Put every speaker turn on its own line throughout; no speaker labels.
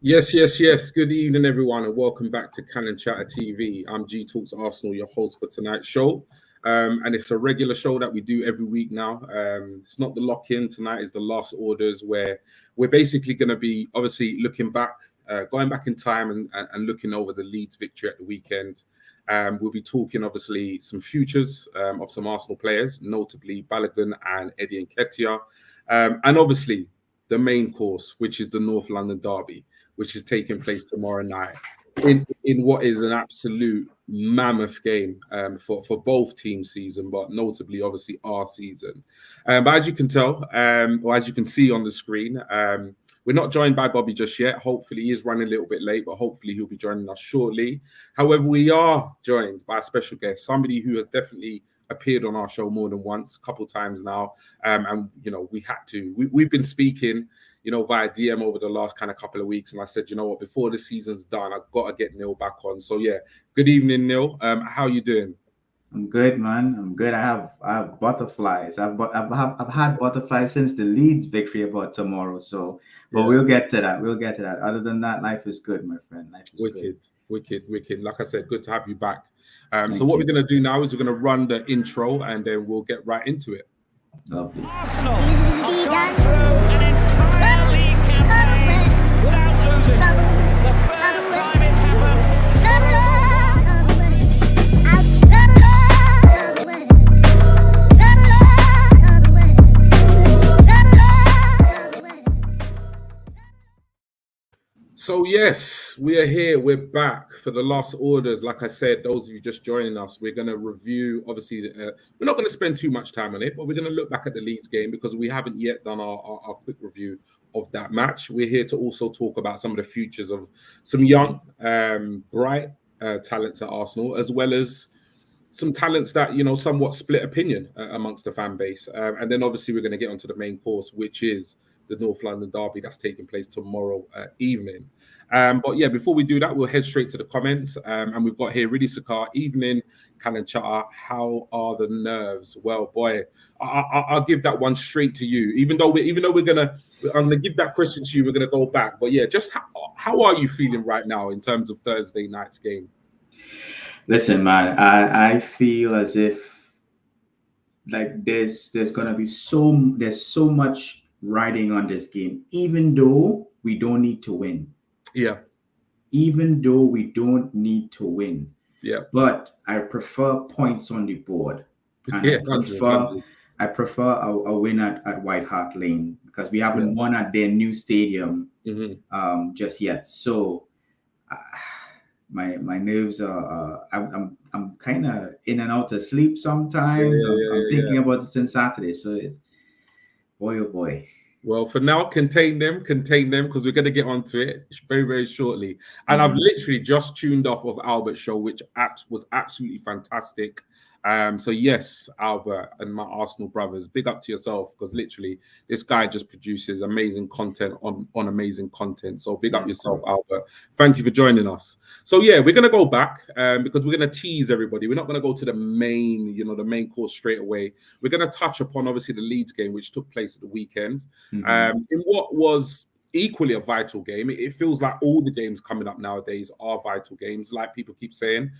Yes, yes, yes. Good evening, everyone, and welcome back to Cannon Chatter TV. I'm G Talks Arsenal, your host for tonight's show. And it's a regular show that we do every week now. It's not the lock-in. Tonight is the last orders, where we're basically going to be obviously looking back, going back in time and looking over the Leeds victory at the weekend. We'll be talking obviously some futures of some Arsenal players, notably Balogun and Eddie Nketiah. And obviously the main course, which is the North London Derby, which is taking place tomorrow night in what is an absolute mammoth game for both team season, but notably obviously our season. But as you can tell, or as you can see on the screen, we're not joined by Bobby just yet. Hopefully, he is running a little bit late, but hopefully he'll be joining us shortly. However, we are joined by a special guest, somebody who has definitely appeared on our show more than once, a couple of times now. And we had to. We've been speaking, via DM over the last kind of couple of weeks. And I said, you know what, before the season's done, I've got to get Neil back on. So yeah, good evening, Neil. How you doing?
I'm good, man. I'm good. I have butterflies. I've had butterflies since the Leeds victory about tomorrow. So, but
Yeah.
we'll get to that. We'll get to that. Other than that, life is good, my friend. Life is good.
Wicked. Like I said, good to have you back.
Thank
So what
you.
we're going to do now is we're going to run the intro and then we'll get right into it.
Lovely.
Arsenal have gone through an entire league campaign without losing. The first time it's happened.
So yes, we are here. We're back for the last orders. Like I said, those of you just joining us, we're going to review. Obviously, we're not going to spend too much time on it, but we're going to look back at the Leeds game because we haven't yet done our quick review of that match. We're here to also talk about some of the futures of some young, bright talents at Arsenal, as well as some talents that somewhat split opinion amongst the fan base. And then obviously we're going to get onto the main course, which is the North London Derby that's taking place tomorrow evening. But yeah, before we do that, we'll head straight to the comments. And we've got here Riddy Sakar, evening, Cannon Chatter. How are the nerves? Well, boy, I'll give that one straight to you. I'm gonna give that question to you. We're gonna go back, but yeah, just how are you feeling right now in terms of Thursday night's game?
Listen, man. I feel as if like there's gonna be there's so much riding on this game, even though we don't need to win.
Yeah.
Even though we don't need to win.
Yeah.
But I prefer points on the board. And
Yeah,
I prefer a win at White Hart Lane because we haven't won at their new stadium just yet. So my nerves are I'm kind of in and out of sleep sometimes. I'm thinking about it since Saturday. So boy oh boy.
Well, for now, contain them, because we're going to get onto it very, very shortly. And I've literally just tuned off of Albert's show, which was absolutely fantastic. So yes, Albert and my Arsenal brothers, big up to yourself, because literally this guy just produces amazing content on amazing content. So big up yourself, Albert. Thank you for joining us. So yeah, we're gonna go back because we're gonna tease everybody. We're not gonna go to the main course straight away. We're gonna touch upon obviously the Leeds game, which took place at the weekend. In what was equally a vital game. It feels like all the games coming up nowadays are vital games, like people keep saying.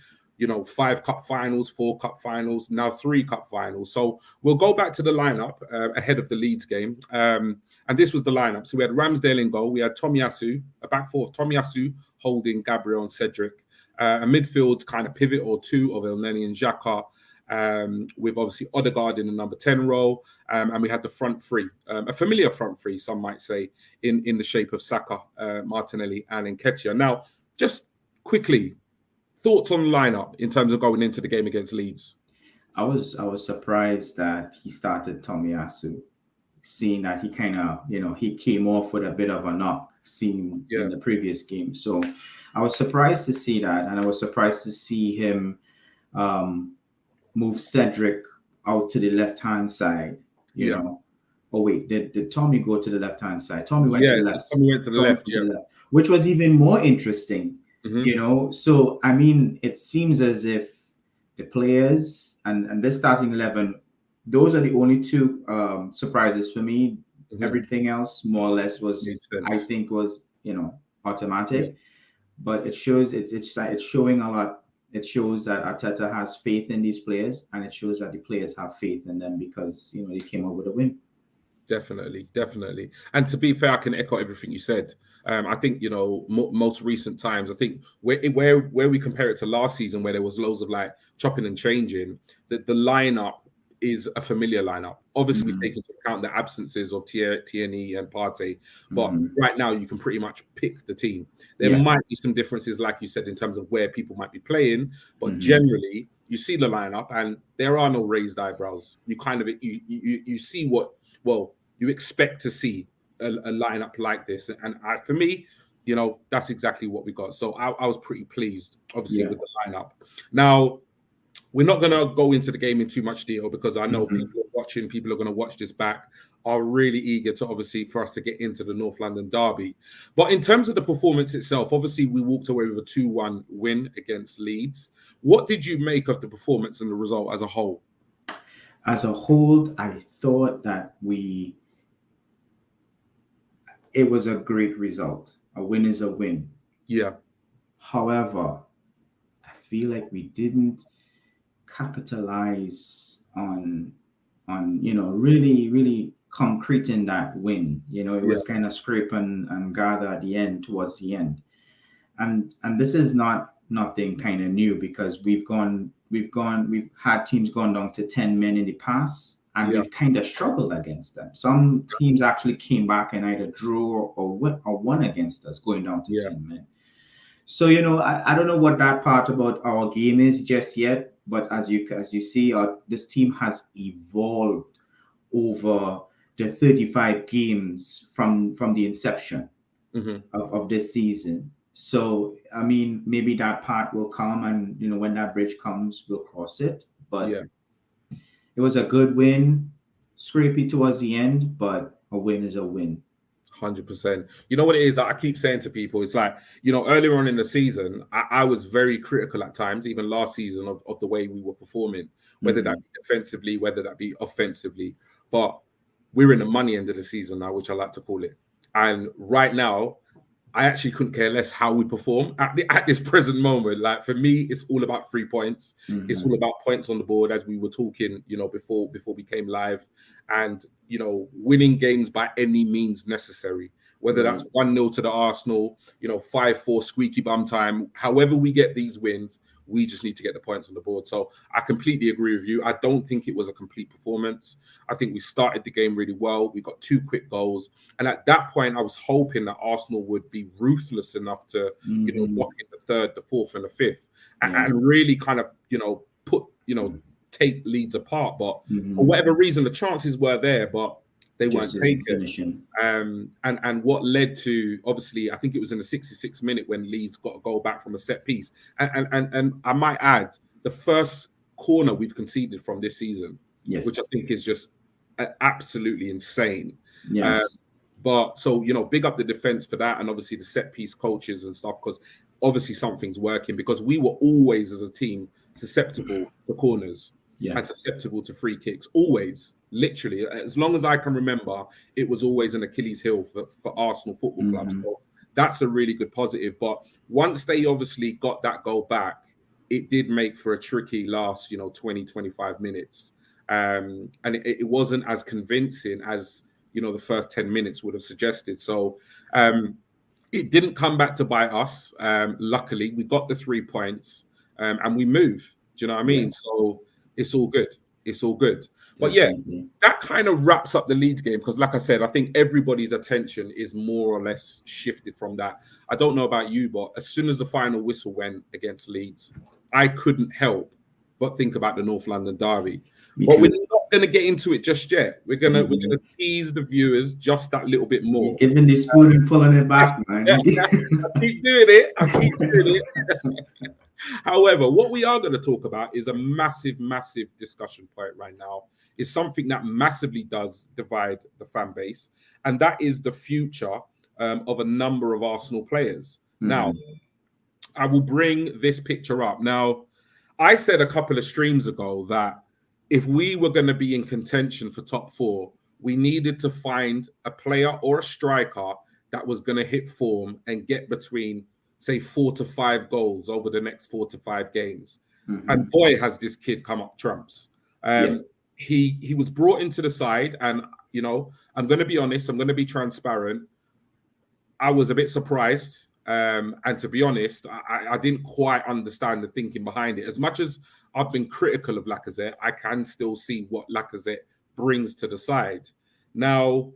5 cup finals, 4 cup finals, now 3 cup finals. So we'll go back to the lineup ahead of the Leeds game. And this was the lineup. So we had Ramsdale in goal. We had Tomiyasu, a back four of Tomiyasu holding Gabriel and Cedric. A midfield kind of pivot or two of Elneny and Xhaka. With obviously Odegaard in the number 10 role. And we had the front three, a familiar front three, some might say, in the shape of Saka, Martinelli and Nketiah. Now, just quickly, thoughts on the lineup in terms of going into the game against Leeds?
I was surprised that he started Tomiyasu, seeing that he kind of he came off with a bit of a knock seen in the previous game. So I was surprised to see that, and I was surprised to see him move Cedric out to the left hand side. You know. Oh wait, did Tommy go to the left hand side? Tommy went to the left.
Tommy went to the left,
which was even more interesting. So I mean, it seems as if the players and this starting 11, those are the only two surprises for me. Everything else more or less was I think was automatic, but it shows it's showing a lot. It shows that Arteta has faith in these players, and it shows that the players have faith in them because they came out with a win.
Definitely. And to be fair, I can echo everything you said. I think most recent times, I think where we compare it to last season, where there was loads of like chopping and changing, that the lineup is a familiar lineup. Obviously, we take into account the absences of Tierney and Partey, but right now you can pretty much pick the team. There might be some differences, like you said, in terms of where people might be playing, but generally you see the lineup and there are no raised eyebrows. You kind of you see what you expect to see a lineup like this, and for me, that's exactly what we got. So I was pretty pleased, obviously, with the lineup. Now, we're not going to go into the game in too much detail because I know people are going to watch this back, are really eager for us to get into the North London derby. But in terms of the performance itself, obviously we walked away with a 2-1 win against Leeds. What did you make of the performance and the result as a whole?
As a whole, I thought that it was a great result. A win is a win.
Yeah.
However, I feel like we didn't capitalize on really concreting that win. It was kind of scrape and gather at the end, towards the end. And this is nothing kind of new because we've had teams gone down to 10 men in the past, and we've kind of struggled against them. Some teams actually came back and either drew or won against us going down to 10 men. So, I don't know what that part about our game is just yet, but as you see, this team has evolved over the 35 games from the inception of this season. So, I mean, maybe that part will come, and when that bridge comes, we'll cross it. But it was a good win, scrapey towards the end, but a win is a win.
100%. You know what it is that I keep saying to people? It's like, earlier on in the season, I was very critical at times, even last season, of the way we were performing, whether that be defensively, whether that be offensively. But we're in the money end of the season now, which I like to call it. And right now, I actually couldn't care less how we perform at this present moment. Like, for me, it's all about 3 points. It's all about points on the board, as we were talking, before we came live, and winning games by any means necessary. Whether that's 1-0 to the Arsenal, 5-4 squeaky bum time. However we get these wins, we just need to get the points on the board. So I completely agree with you. I don't think it was a complete performance. I think we started the game really well. We got 2 quick goals. And at that point, I was hoping that Arsenal would be ruthless enough to, lock in the 3rd, the 4th, and the 5th, and really kind of, take Leeds apart. But for whatever reason, the chances were there, but they weren't taken. And what led to, obviously, I think it was in the 66th minute when Leeds got a goal back from a set piece. And I might add, the first corner we've conceded from this season, which I think is just absolutely insane. But so, big up the defense for that, and obviously the set piece coaches and stuff, because obviously something's working, because we were always, as a team, susceptible to corners and susceptible to free kicks. Always, literally, as long as I can remember, it was always an Achilles heel for Arsenal Football Club. So that's a really good positive. But once they obviously got that goal back, it did make for a tricky last, 20, 25 minutes. And it wasn't as convincing as, the first 10 minutes would have suggested. So it didn't come back to bite us. Luckily, we got the 3 points and we move. Do you know what I mean? So it's all good. It's all good. But that kind of wraps up the Leeds game, because like I said, I think everybody's attention is more or less shifted from that. I don't know about you, but as soon as the final whistle went against Leeds, I couldn't help but think about the North London derby. But we're not going to get into it just yet. We're gonna tease the viewers just that little bit more.
You're giving this spoon and pulling it back, man.
I keep doing it. However, what we are going to talk about is a massive, massive discussion point right now. It's something that massively does divide the fan base, and that is the future of a number of Arsenal players. Now, I will bring this picture up. Now, I said a couple of streams ago that if we were going to be in contention for top 4, we needed to find a player or a striker that was going to hit form and get between, say, 4 to 5 goals over the next 4 to 5 games. And boy, has this kid come up trumps. He was brought into the side, and I'm going to be honest, I'm going to be transparent. I was a bit surprised, and to be honest, I didn't quite understand the thinking behind it. As much as I've been critical of Lacazette, I can still see what Lacazette brings to the side. Now,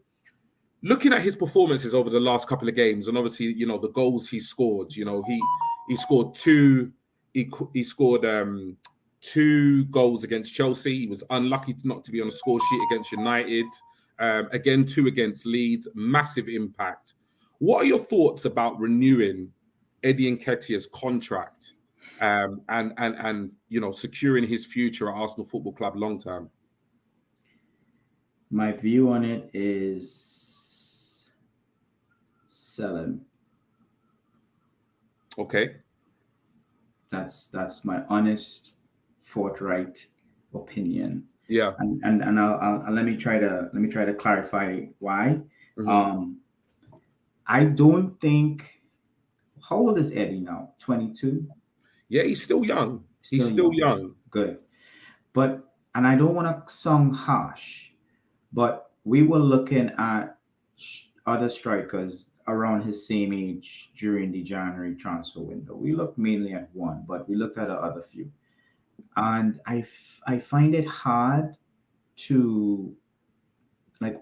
looking at his performances over the last couple of games, and obviously, the goals he scored, he scored two. He scored 2 goals against Chelsea. He was unlucky not to be on a score sheet against United. Again, 2 against Leeds. Massive impact. What are your thoughts about renewing Eddie Nketiah's contract and securing his future at Arsenal Football Club long term?
My view on it is sell him.
Okay.
That's my honest, forthright opinion.
Yeah.
And I'll let me try to clarify why. I don't think. How old is Eddie now? 22.
Yeah, he's still young. He's still young.
Good. And I don't want to sound harsh, but we were looking at other strikers around his same age during the January transfer window. We looked mainly at one, but we looked at the other few. And I find it hard to, like,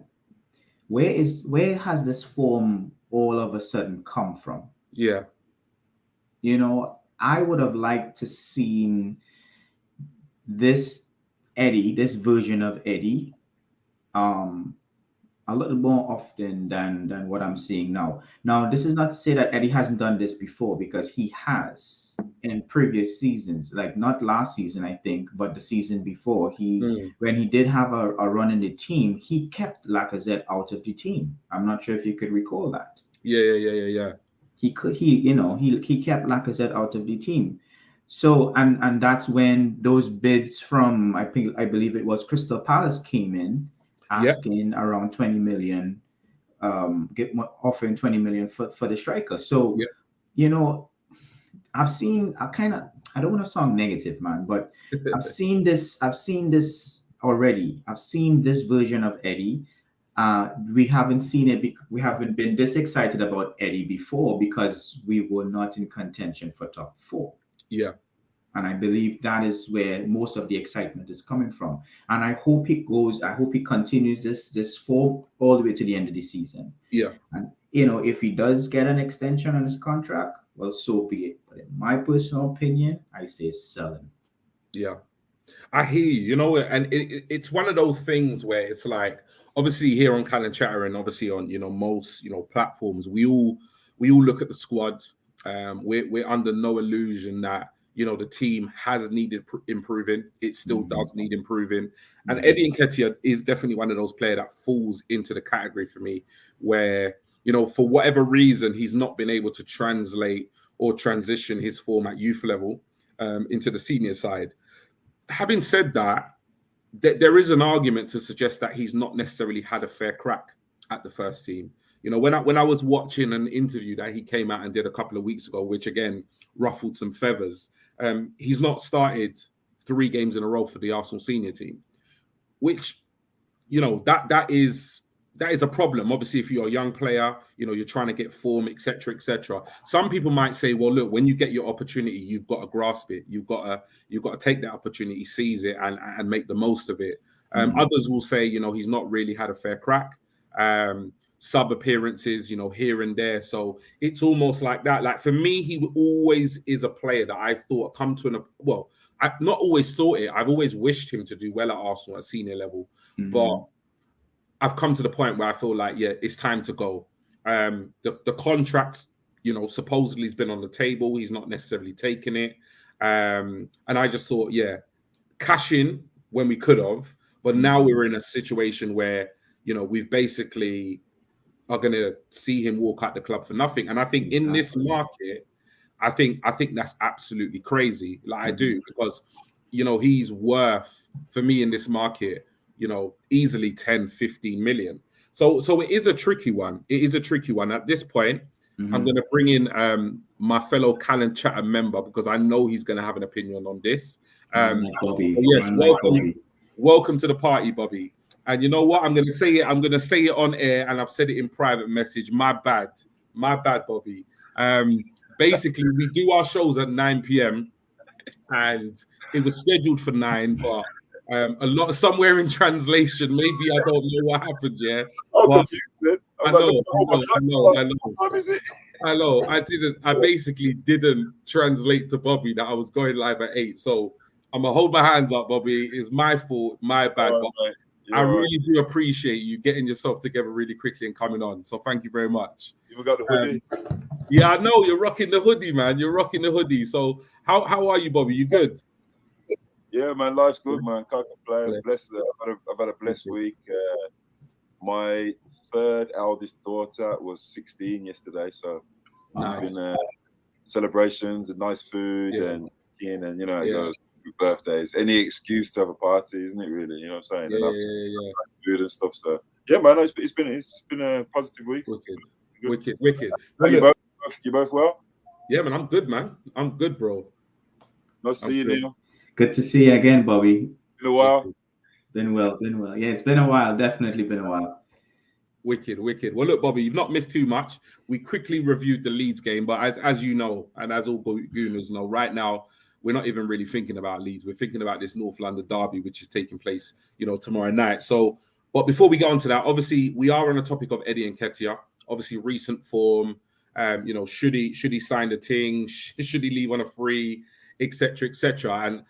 where has this form all of a sudden come from?
Yeah.
I would have liked to seen this version of Eddie, a little more often than what I'm seeing now. Now, this is not to say that Eddie hasn't done this before, because he has in previous seasons, like not last season, I think, but the season before. When he did have a run in the team, he kept Lacazette out of the team. I'm not sure if you could recall that.
Yeah.
He kept Lacazette out of the team. So and that's when those bids from I believe it was Crystal Palace came in, asking around 20 million, offering 20 million for the striker. So I don't want to sound negative, man, but I've seen this already. I've seen this version of Eddie. We haven't seen it. We haven't been this excited about Eddie before, because we were not in contention for top 4.
Yeah.
And I believe that is where most of the excitement is coming from. And I hope he continues this form all the way to the end of the season.
Yeah.
And, if he does get an extension on his contract, well, so be it. But in my personal opinion, I say sell him.
Yeah. I hear you, and it's one of those things where it's like, obviously here on Untitled Chapter, and obviously on, most, platforms, we all look at the squad. We're under no illusion that, the team has needed improving. It still does need improving. And Eddie Nketiah is definitely one of those players that falls into the category for me where, for whatever reason, he's not been able to translate or transition his form at youth level into the senior side. Having said that, there is an argument to suggest that he's not necessarily had a fair crack at the first team. When I was watching an interview that he came out and did a couple of weeks ago, which again ruffled some feathers, he's not started 3 games in a row for the Arsenal senior team, which, that is a problem. Obviously, if you're a young player, you're trying to get form, etc., etc. Some people might say, well, look, when you get your opportunity, you've got to grasp it. You've got to take that opportunity, seize it, and make the most of it. Others will say, he's not really had a fair crack. Sub appearances, here and there. So it's almost like that. Like for me, he always is a player that I thought I've not always thought it. I've always wished him to do well at Arsenal at senior level, but I've come to the point where I feel like, it's time to go. The contract, supposedly has been on the table. He's not necessarily taken it. And I just thought, cash in when we could have, but now we're in a situation where, we've basically are going to see him walk out the club for nothing. And I think in this market, I think that's absolutely crazy. Like I do, because, he's worth, for me in this market, easily 10, 15 million. So it is a tricky one. It is a tricky one. At this point, I'm going to bring in my fellow Callan Chatham member because I know he's going to have an opinion on this.
Bobby.
So yes, welcome to the party, Bobby. And you know what? I'm going to say it. I'm going to say it on air, and I've said it in private message. My bad, Bobby. Basically, we do our shows at 9 p.m. and it was scheduled for 9, but a lot somewhere in translation, maybe I don't know what happened. Yeah,
I'm
confused. I know. What time is it? I basically didn't translate to Bobby that I was going live at 8. So I'm gonna hold my hands up, Bobby. It's my fault, my bad. I really do appreciate you getting yourself together really quickly and coming on. So thank you very much.
You got the hoodie?
Yeah, I know you're rocking the hoodie, man. You're rocking the hoodie. So how are you, Bobby? You good?
Yeah, man. Life's good, man. Can't complain. Blessed. I've had a blessed week. My third eldest daughter was 16 yesterday, so it's been celebrations and nice food and you know, it goes birthdays. Any excuse to have a party, isn't it? Really, you know what I'm saying? Nice food and stuff. So yeah, man. It's been a positive week.
Wicked.
You both well?
Yeah, man. I'm good, man. I'm good, bro.
Nice to see you, Neil.
Good to see you again, Bobby.
Been a while.
Been well. Yeah, it's been a while. Definitely been a while.
Wicked. Well, look, Bobby, you've not missed too much. We quickly reviewed the Leeds game, but as you know, and as all Gooners know, right now we're not even really thinking about Leeds. We're thinking about this North London derby, which is taking place, you know, tomorrow night. So, but before we go on to that, obviously we are on the topic of Eddie Nketiah. Obviously, recent form. You know, should he sign the thing? Should he leave on a free, etc., etc. And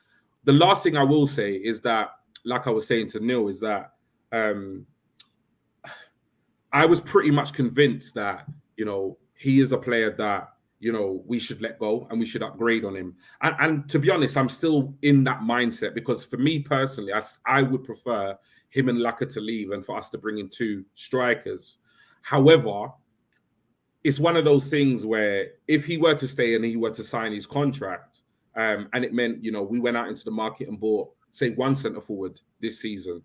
the last thing I will say is that, like I was saying to Neil, is that I was pretty much convinced that, you know, he is a player that, you know, we should let go and we should upgrade on him. And to be honest, I'm still in that mindset because for me personally, I would prefer him and Laka to leave and for us to bring in 2 strikers. However, it's one of those things where if he were to stay and he were to sign his contract, and it meant, you know, we went out into the market and bought, say, 1 centre forward this season.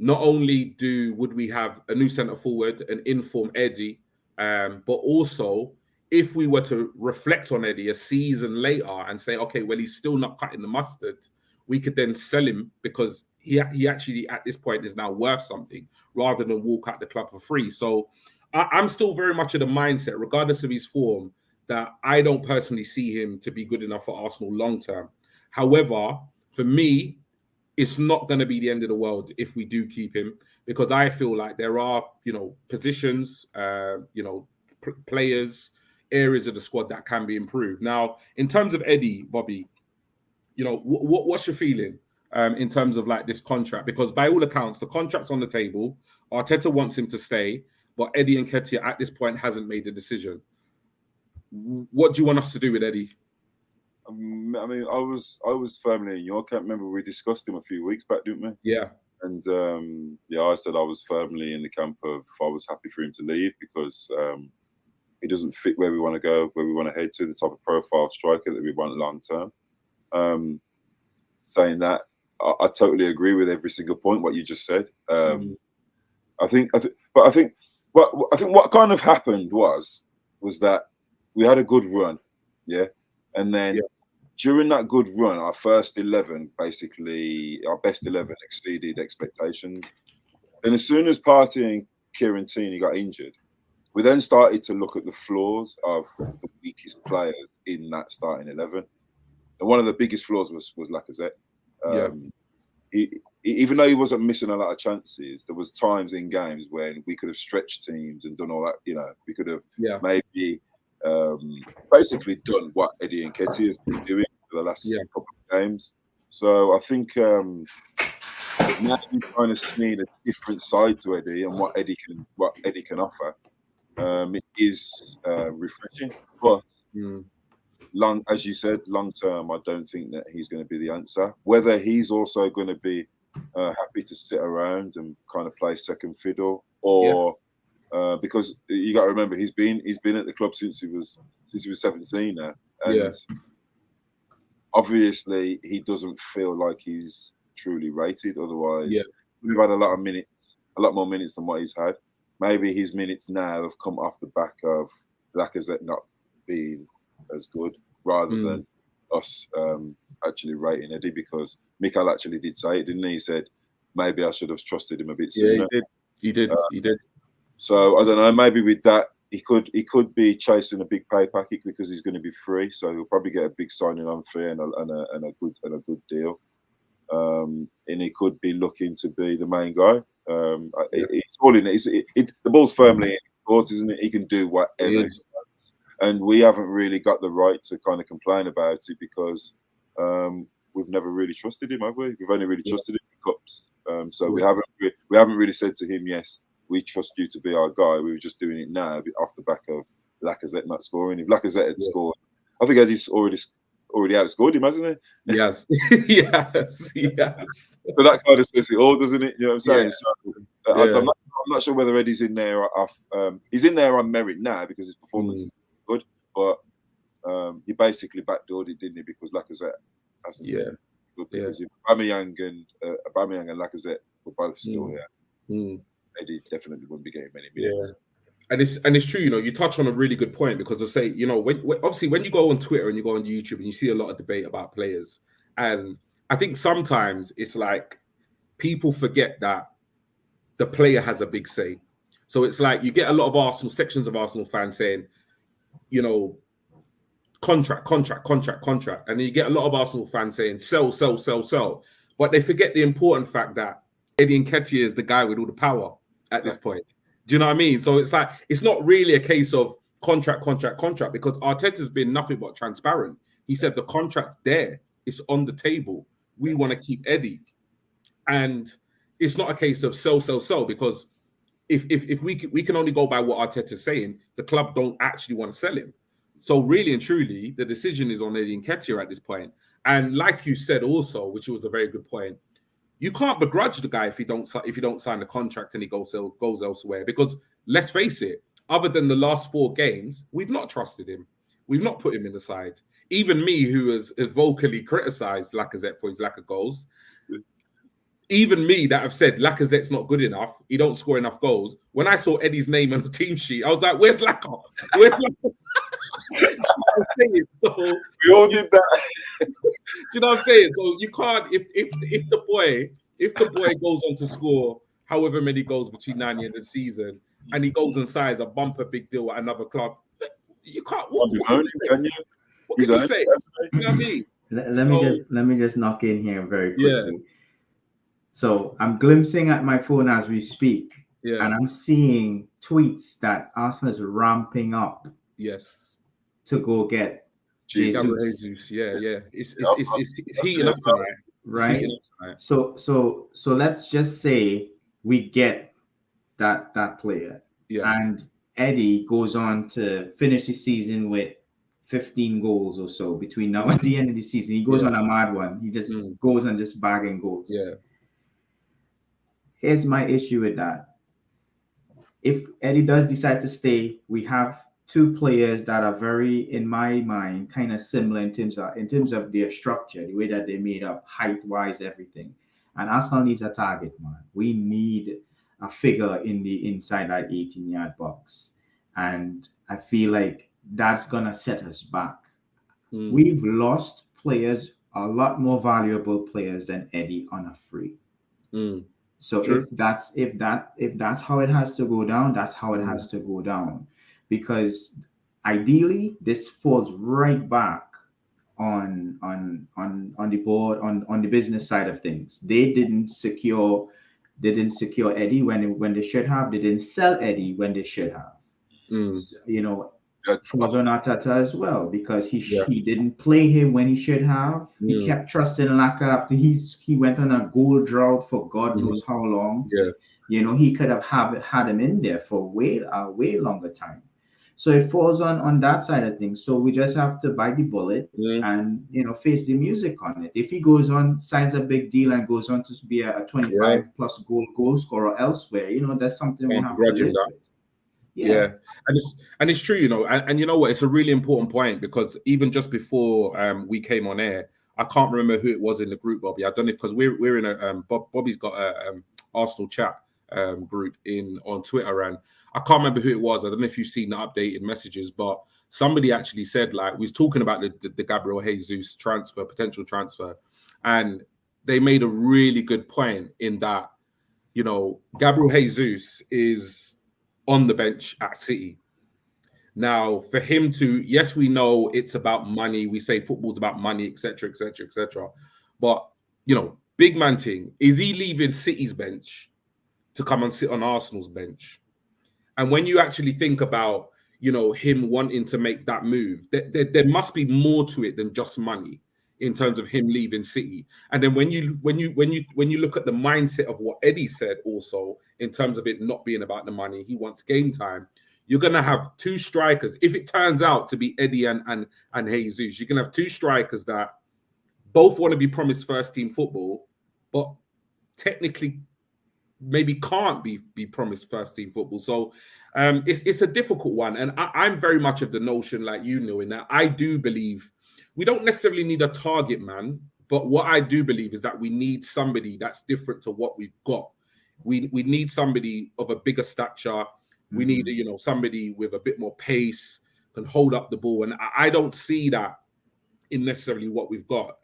Not only would we have a new centre forward, an informed Eddie, but also if we were to reflect on Eddie a season later and say, okay, well, he's still not cutting the mustard, we could then sell him because he actually at this point is now worth something rather than walk out the club for free. So I'm still very much in the mindset, regardless of his form, that I don't personally see him to be good enough for Arsenal long term. However, for me, it's not going to be the end of the world if we do keep him, because I feel like there are, you know, positions, you know, players, areas of the squad that can be improved. Now, in terms of Eddie, Bobby, you know, what's your feeling in terms of like this contract? Because by all accounts, the contract's on the table. Arteta wants him to stay, but Eddie Nketiah at this point hasn't made a decision. What do you want us to do with Eddie?
I mean, I was firmly in your camp. Remember, we discussed him a few weeks back, didn't we?
Yeah.
And I said I was firmly in the camp of I was happy for him to leave because he doesn't fit where we want to go, where we want to head to, the type of profile striker that we want long term. Saying that, I totally agree with every single point what you just said. I think what kind of happened was that we had a good run, yeah, and then during that good run, our first 11, basically our best 11, exceeded expectations. And as soon as Partey and Kieran Tierney got injured, we then started to look at the flaws of the weakest players in that starting 11. And one of the biggest flaws was Lacazette. Even though he wasn't missing a lot of chances, there was times in games when we could have stretched teams and done all that. You know, we could have maybe basically done what Eddie Nketiah has been doing for the last couple of games. So I think now you kind of see a different side to Eddie and what Eddie can offer. It is refreshing, but as you said, long term, I don't think that he's going to be the answer. Whether he's also going to be happy to sit around and kind of play second fiddle, or because you got to remember he's been at the club since he was 17 now, and obviously he doesn't feel like he's truly rated. Otherwise, we've had a lot of minutes a lot more minutes than what he's had. Maybe his minutes now have come off the back of Lacazette not being as good, rather than us actually rating Eddie, because Mikel actually did say it, didn't he? He said maybe I should have trusted him a bit sooner.
Yeah, he did.
So I don't know. Maybe with that, he could be chasing a big pay packet because he's going to be free. So he'll probably get a big signing on fee and a good deal. And he could be looking to be the main guy. It's all in it. The ball's firmly in his court, isn't it? He can do whatever he wants. And we haven't really got the right to kind of complain about it because we've never really trusted him, have we? We've only really trusted him in cups. So we haven't really said to him, yes, we trust you to be our guy. We were just doing it now off the back of Lacazette not scoring. If Lacazette had scored, I think Eddie's already outscored him, hasn't he?
Yes. Yes.
So that kind of says it all, doesn't it? You know what I'm saying?
Yeah.
So I'm not sure whether Eddie's in there off. He's in there on merit now because his performance is good, but he basically backdoored it, didn't he? Because Lacazette hasn't been good. Because if Aubameyang and Lacazette were both still here, Eddie definitely wouldn't be getting many minutes.
And it's true, you know, you touch on a really good point because I say, you know, when obviously when you go on Twitter and you go on YouTube and you see a lot of debate about players, and I think sometimes it's like people forget that the player has a big say. So it's like you get a lot of sections of Arsenal fans saying, you know, contract. And then you get a lot of Arsenal fans saying sell. But they forget the important fact that Eddie Nketiah is the guy with all the power at this point. Do you know what I mean? So it's like, it's not really a case of contract, because Arteta's been nothing but transparent. He said the contract's there. It's on the table. We want to keep Eddie. And it's not a case of sell, because if we can only go by what Arteta's saying, the club don't actually want to sell him. So really and truly, the decision is on Eddie Nketiah at this point. And like you said also, which was a very good point, you can't begrudge the guy if you don't sign the contract and he goes elsewhere. Because let's face it, other than the last 4 games, we've not trusted him. We've not put him in the side. Even me, who has vocally criticised Lacazette for his lack of goals, even me that have said Lacazette's not good enough, he don't score enough goals. When I saw Eddie's name on the team sheet, I was like, "Where's Lacazette? Where's Lacazette?" So
we all did that.
Do you know what I'm saying? So you can't if the boy goes on to score however many goals between now and the end of the season, and he goes and signs a bumper big deal at another club, you can't. What can you say? You know what I mean?
Let me just knock in here very quickly. Yeah. So I'm glimpsing at my phone as we speak, and I'm seeing tweets that Arsenal is ramping up.
Yes.
To go get
Jesus. Yeah. It's heating up tonight.
Right. So let's just say we get that player. Yeah. And Eddie goes on to finish the season with 15 goals or so between now and the end of the season. He goes on a mad one. He just goes and just bagging goals.
Yeah.
Here's my issue with that. If Eddie does decide to stay, we have 2 players that are very, in my mind, kind of similar in terms of their structure, the way that they made up, height-wise, everything. And Arsenal needs a target, man. We need a figure inside that 18-yard box. And I feel like that's gonna set us back. We've lost players, a lot more valuable players than Eddie on a free. So True. if that's how it has to go down, that's how it has to go down. Because ideally, this falls right back on the board, on the business side of things. They didn't secure Eddie when they should have. They didn't sell Eddie when they should have. So, you know, falls on Arteta as well, because he didn't play him when he should have. He kept trusting Laka after he went on a goal drought for God knows how long.
Yeah.
You know, he could have had him in there for a way longer time. So it falls on that side of things. So we just have to bite the bullet and, you know, face the music on it. If he goes on, signs a big deal and goes on to be a 25 plus goal scorer elsewhere, you know, that's something we have to live with.
Yeah. And it's true, you know, and you know what, it's a really important point, because even just before we came on air, I can't remember who it was in the group, Bobby. I don't know, because we're in a Bobby's got a Arsenal chat, group on Twitter, and I can't remember who it was. I don't know if you've seen the updated messages, but somebody actually said, like, we was talking about the Gabriel Jesus potential transfer, and they made a really good point in that, you know, Gabriel Jesus is on the bench at City. Now, for him to, yes, we know it's about money. We say football's about money, etc., etc., etc. But, you know, big man thing, is he leaving City's bench to come and sit on Arsenal's bench? And when you actually think about, you know, him wanting to make that move, there must be more to it than just money in terms of him leaving City. And then when you look at the mindset of what Eddie said also in terms of it not being about the money, he wants game time. You're gonna have two strikers. If it turns out to be Eddie and Jesus, you're gonna have two strikers that both want to be promised first team football, but technically maybe can't be promised first team football. So it's a difficult one. And I'm very much of the notion, like you know, in that I do believe we don't necessarily need a target man, but what I do believe is that we need somebody that's different to what we've got. We need somebody of a bigger stature. We need, you know, somebody with a bit more pace, can hold up the ball. And I don't see that in necessarily what we've got.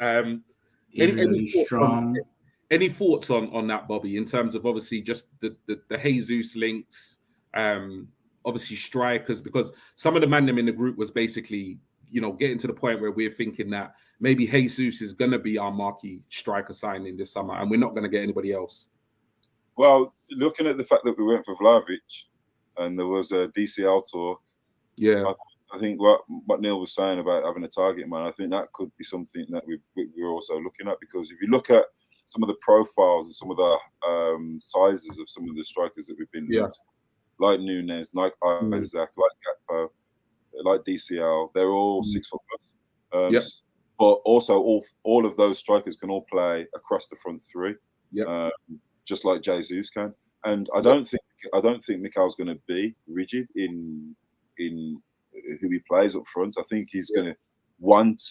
Any thoughts on that, Bobby, in terms of obviously just the Jesus links, obviously strikers, because some of the man them in the group was basically, you know, getting to the point where we're thinking that maybe Jesus is going to be our marquee striker signing this summer and we're not going to get anybody else.
Well, looking at the fact that we went for Vlahovic and there was a DCL talk,
yeah,
I think what Neil was saying about having a target man, I think that could be something that we're also looking at, because if you look at some of the profiles and some of the sizes of some of the strikers that we've been like Nunes, like Isaac, like Gakpo, like DCL, they're all 6 foot plus. But also all of those strikers can all play across the front three, just like Jesus can. And I don't think Mikel's going to be rigid in who he plays up front. I think he's going to want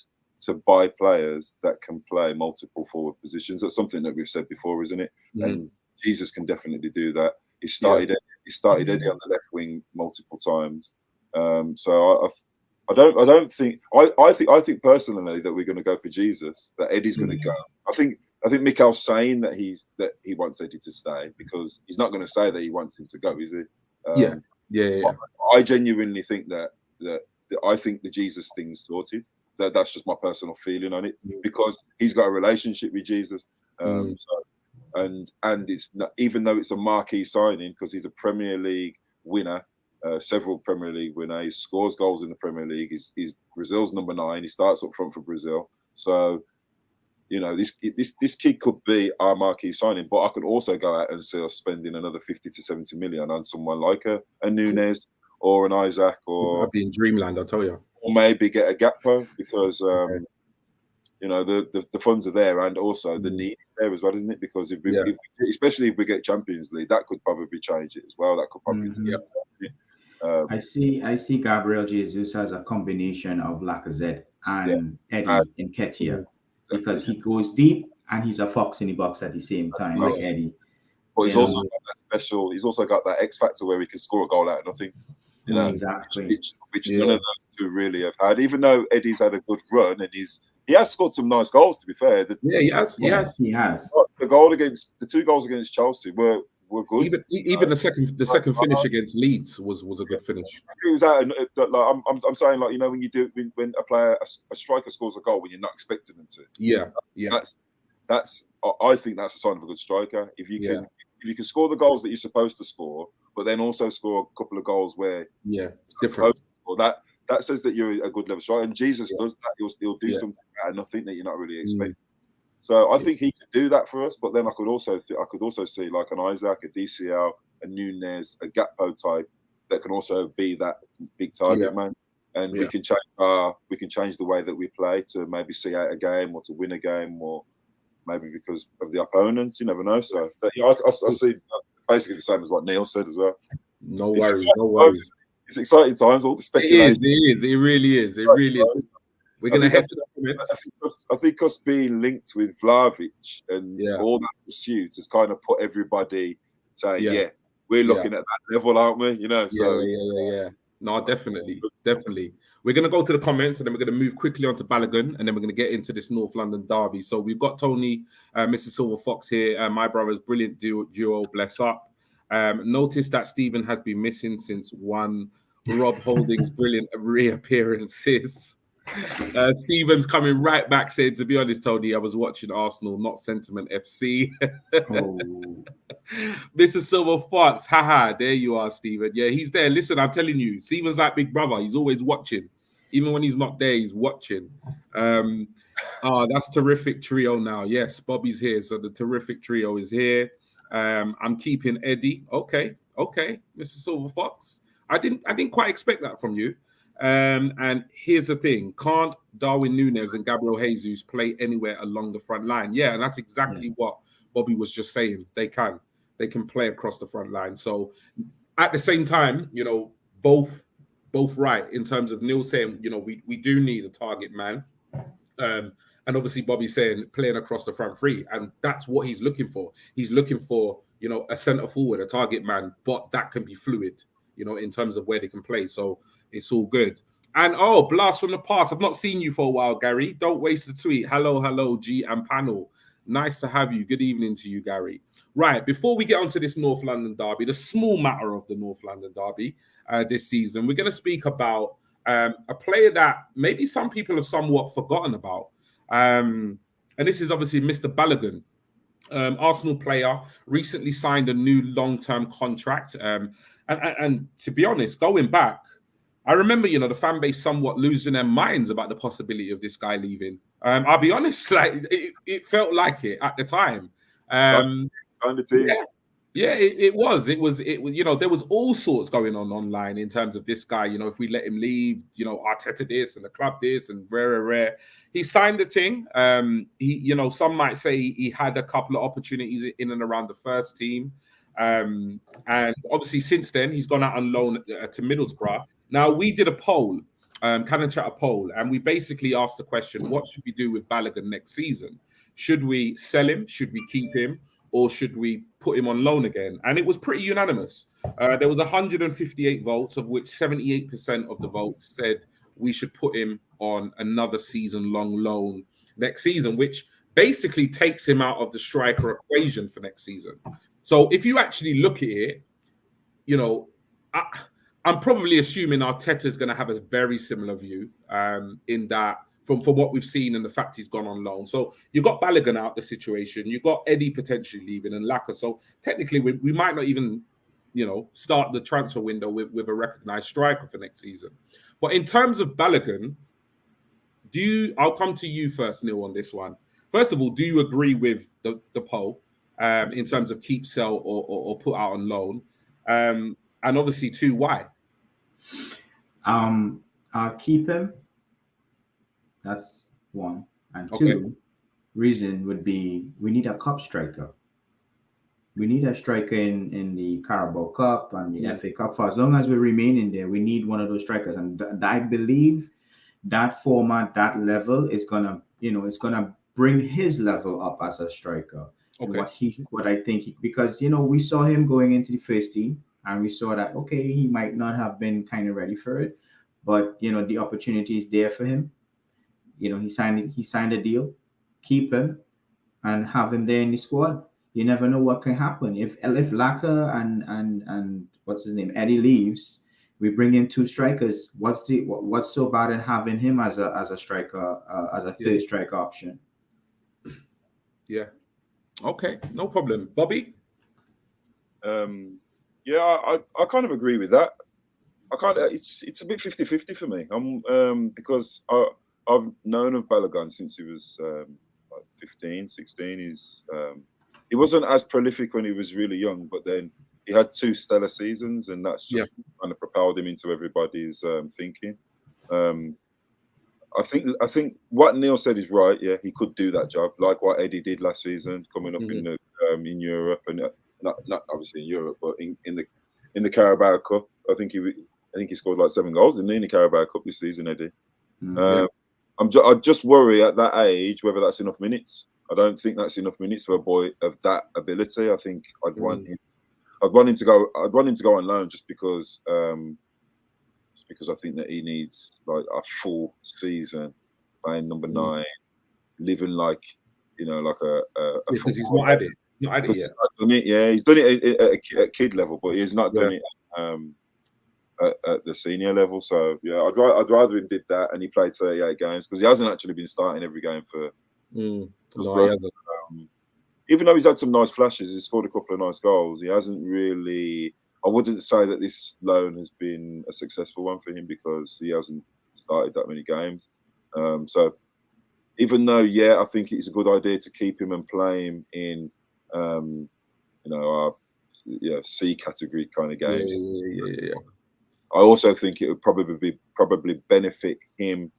to buy players that can play multiple forward positions. That's something that we've said before, isn't it? And Jesus can definitely do that. He started Eddie on the left wing multiple times. So I think personally that we're going to go for Jesus, that Eddie's going to go. I think Mikel's saying that he wants Eddie to stay, because he's not going to say that he wants him to go, is he? I genuinely think that I think the Jesus thing's sorted. That's just my personal feeling on it, because he's got a relationship with Jesus. And it's not, even though it's a marquee signing, because he's a Premier League winner, several Premier League winner. He scores goals in the Premier League. He's Brazil's number 9. He starts up front for Brazil. So, you know, this kid could be our marquee signing, but I could also go out and see us spending another 50 to 70 million on someone like a Nunes or an Isaac, or
I'd be in dreamland, I'll tell you.
Or maybe get a Gakpo, because you know, the funds are there, and also the need is there as well, isn't it? Because especially if we get Champions League, that could probably change it as well. That could probably
I see Gabriel Jesus as a combination of Lacazette and Eddie Nketiah, because he goes deep and he's a fox in the box at the same time, like Eddie.
But he's also got that special. He's also got that X factor where he can score a goal out of nothing. You know,
exactly.
Which none of those two really have had. Even though Eddie's had a good run and he has scored some nice goals, to be fair.
He has.
The 2 goals against Chelsea were good.
Even the second finish against Leeds was a good finish.
It was out. I'm saying, like, you know, when a striker scores a goal when you're not expecting them to. That's I think that's a sign of a good striker. If you can score the goals that you're supposed to score, but then also score a couple of goals where
different.
That says that you're a good level striker. And Jesus does that. He'll do something out of nothing that you're not really expecting. So I think he could do that for us. But then I could also see like an Isaac, a DCL, a Nunes, a Gakpo type that can also be that big target man. And we can change the way that we play to maybe see out a game or to win a game, or maybe because of the opponents. You never know. So I see basically the same as what Neil said as well.
No worries.
It's exciting times. All the speculation.
It really is. We're going to head to the comments.
I think us being linked with Vlahovic and all that pursuit has kind of put everybody saying,
Yeah.
we're looking at that level, aren't we? You know, so
Yeah. No, definitely. We're going to go to the comments and then we're going to move quickly on to Balogun and then we're going to get into this North London derby. So we've got Tony, Mr. Silver Fox here. My brother's brilliant duo, bless up. Notice that Stephen has been missing since one Rob Holding's brilliant reappearances. Stephen's coming right back saying, to be honest, Tony, I was watching Arsenal, not Sentiment FC. Mr. Silver Fox, haha, there you are, Stephen. Yeah, he's there. Listen, I'm telling you, Stephen's like Big Brother. He's always watching. Even when he's not there, he's watching. That's terrific trio now. Yes, Bobby's here. So the terrific trio is here. I'm keeping Eddie. Okay, Mr. Silver Fox. I didn't quite expect that from you. And here's the thing: can't Darwin Núñez and Gabriel Jesus play anywhere along the front line? Yeah, and that's exactly what Bobby was just saying. They can play across the front line. So at the same time, you know, both right in terms of Neil saying, you know, we do need a target man. And obviously Bobby saying playing across the front three, and that's what he's looking for. He's looking for, you know, a centre forward, a target man, but that can be fluid, you know, in terms of where they can play. So it's all good. And blast from the past. I've not seen you for a while, Gary. Don't waste the tweet. Hello, G and panel. Nice to have you. Good evening to you, Gary. Right, before we get onto this North London derby, the small matter of the North London derby this season, we're going to speak about a player that maybe some people have somewhat forgotten about. And this is obviously Mr. Balogun. Arsenal player, recently signed a new long-term contract. And to be honest, going back, I remember, you know, the fan base somewhat losing their minds about the possibility of this guy leaving. I'll be honest, like it felt like it at the time. It was. You know, there was all sorts going on online in terms of this guy. You know, if we let him leave, you know, Arteta this and the club this and rare. He signed the thing. He, you know, some might say he had a couple of opportunities in and around the first team. And obviously since then he's gone out on loan to Middlesbrough. Now we did a poll, Cannon Chat a poll, and we basically asked the question: what should we do with Balogun next season? Should we sell him? Should we keep him? Or should we put him on loan again? And it was pretty unanimous. There was 158 votes, of which 78% of the votes said we should put him on another season-long loan next season, which basically takes him out of the striker equation for next season. So if you actually look at it, you know, I'm probably assuming Arteta is going to have a very similar view in that from what we've seen and the fact he's gone on loan. So you got Balogun out the situation, you got Eddie potentially leaving and Laka. So technically we might not even, you know, start the transfer window with a recognised striker for next season. But in terms of Balogun, I'll come to you first, Neil, on this one. First of all, do you agree with the poll in terms of keep, sell or put out on loan? And obviously two, why?
I'll keep him. That's one. And two, reason would be we need a cup striker. We need a striker in the Carabao Cup and the FA Cup. For as long as we remain in there, we need one of those strikers. And I believe that format, that level is gonna, you know, it's gonna bring his level up as a striker. What I think, because, you know, we saw him going into the first team and we saw that, okay, he might not have been kind of ready for it, but, you know, the opportunity is there for him. You know, he signed a deal, keep him and have him there in the squad. You never know what can happen. If Laka and what's his name, Eddie leaves, we bring in two strikers. What's so bad in having him as a striker, as a third striker option?
Yeah. Okay, no problem. Bobby?
I kind of agree with that. It's a bit 50-50 for me. Because I've known of Balogun since he was 15, 16. He wasn't as prolific when he was really young, but then he had two stellar seasons, and that's just kind of propelled him into everybody's thinking. I think what Neil said is right. Yeah, he could do that job, like what Eddie did last season, coming up in Europe, and not obviously in Europe, but in the Carabao Cup. I think he scored like 7 goals in the Carabao Cup this season, Eddie. I just worry at that age whether that's enough minutes. I don't think that's enough minutes for a boy of that ability. I think I'd want him I'd want him to go. I'd want him to go on loan just because I think that he needs like a full season playing number 9, living like like a
because he's not at it. He's not at it yet.
He's not done it. Yeah, he's done it at kid level, but he's not done it at the senior level. So yeah, I'd rather him did that and he played 38 games because he hasn't actually been starting every game for.
No, he hasn't.
Even though he's had some nice flashes, he's scored a couple of nice goals. He hasn't really. I wouldn't say that this loan has been a successful one for him because he hasn't started that many games. So even though, I think it's a good idea to keep him and play him in, our C category kind of games.
Yeah.
I also think it would probably benefit him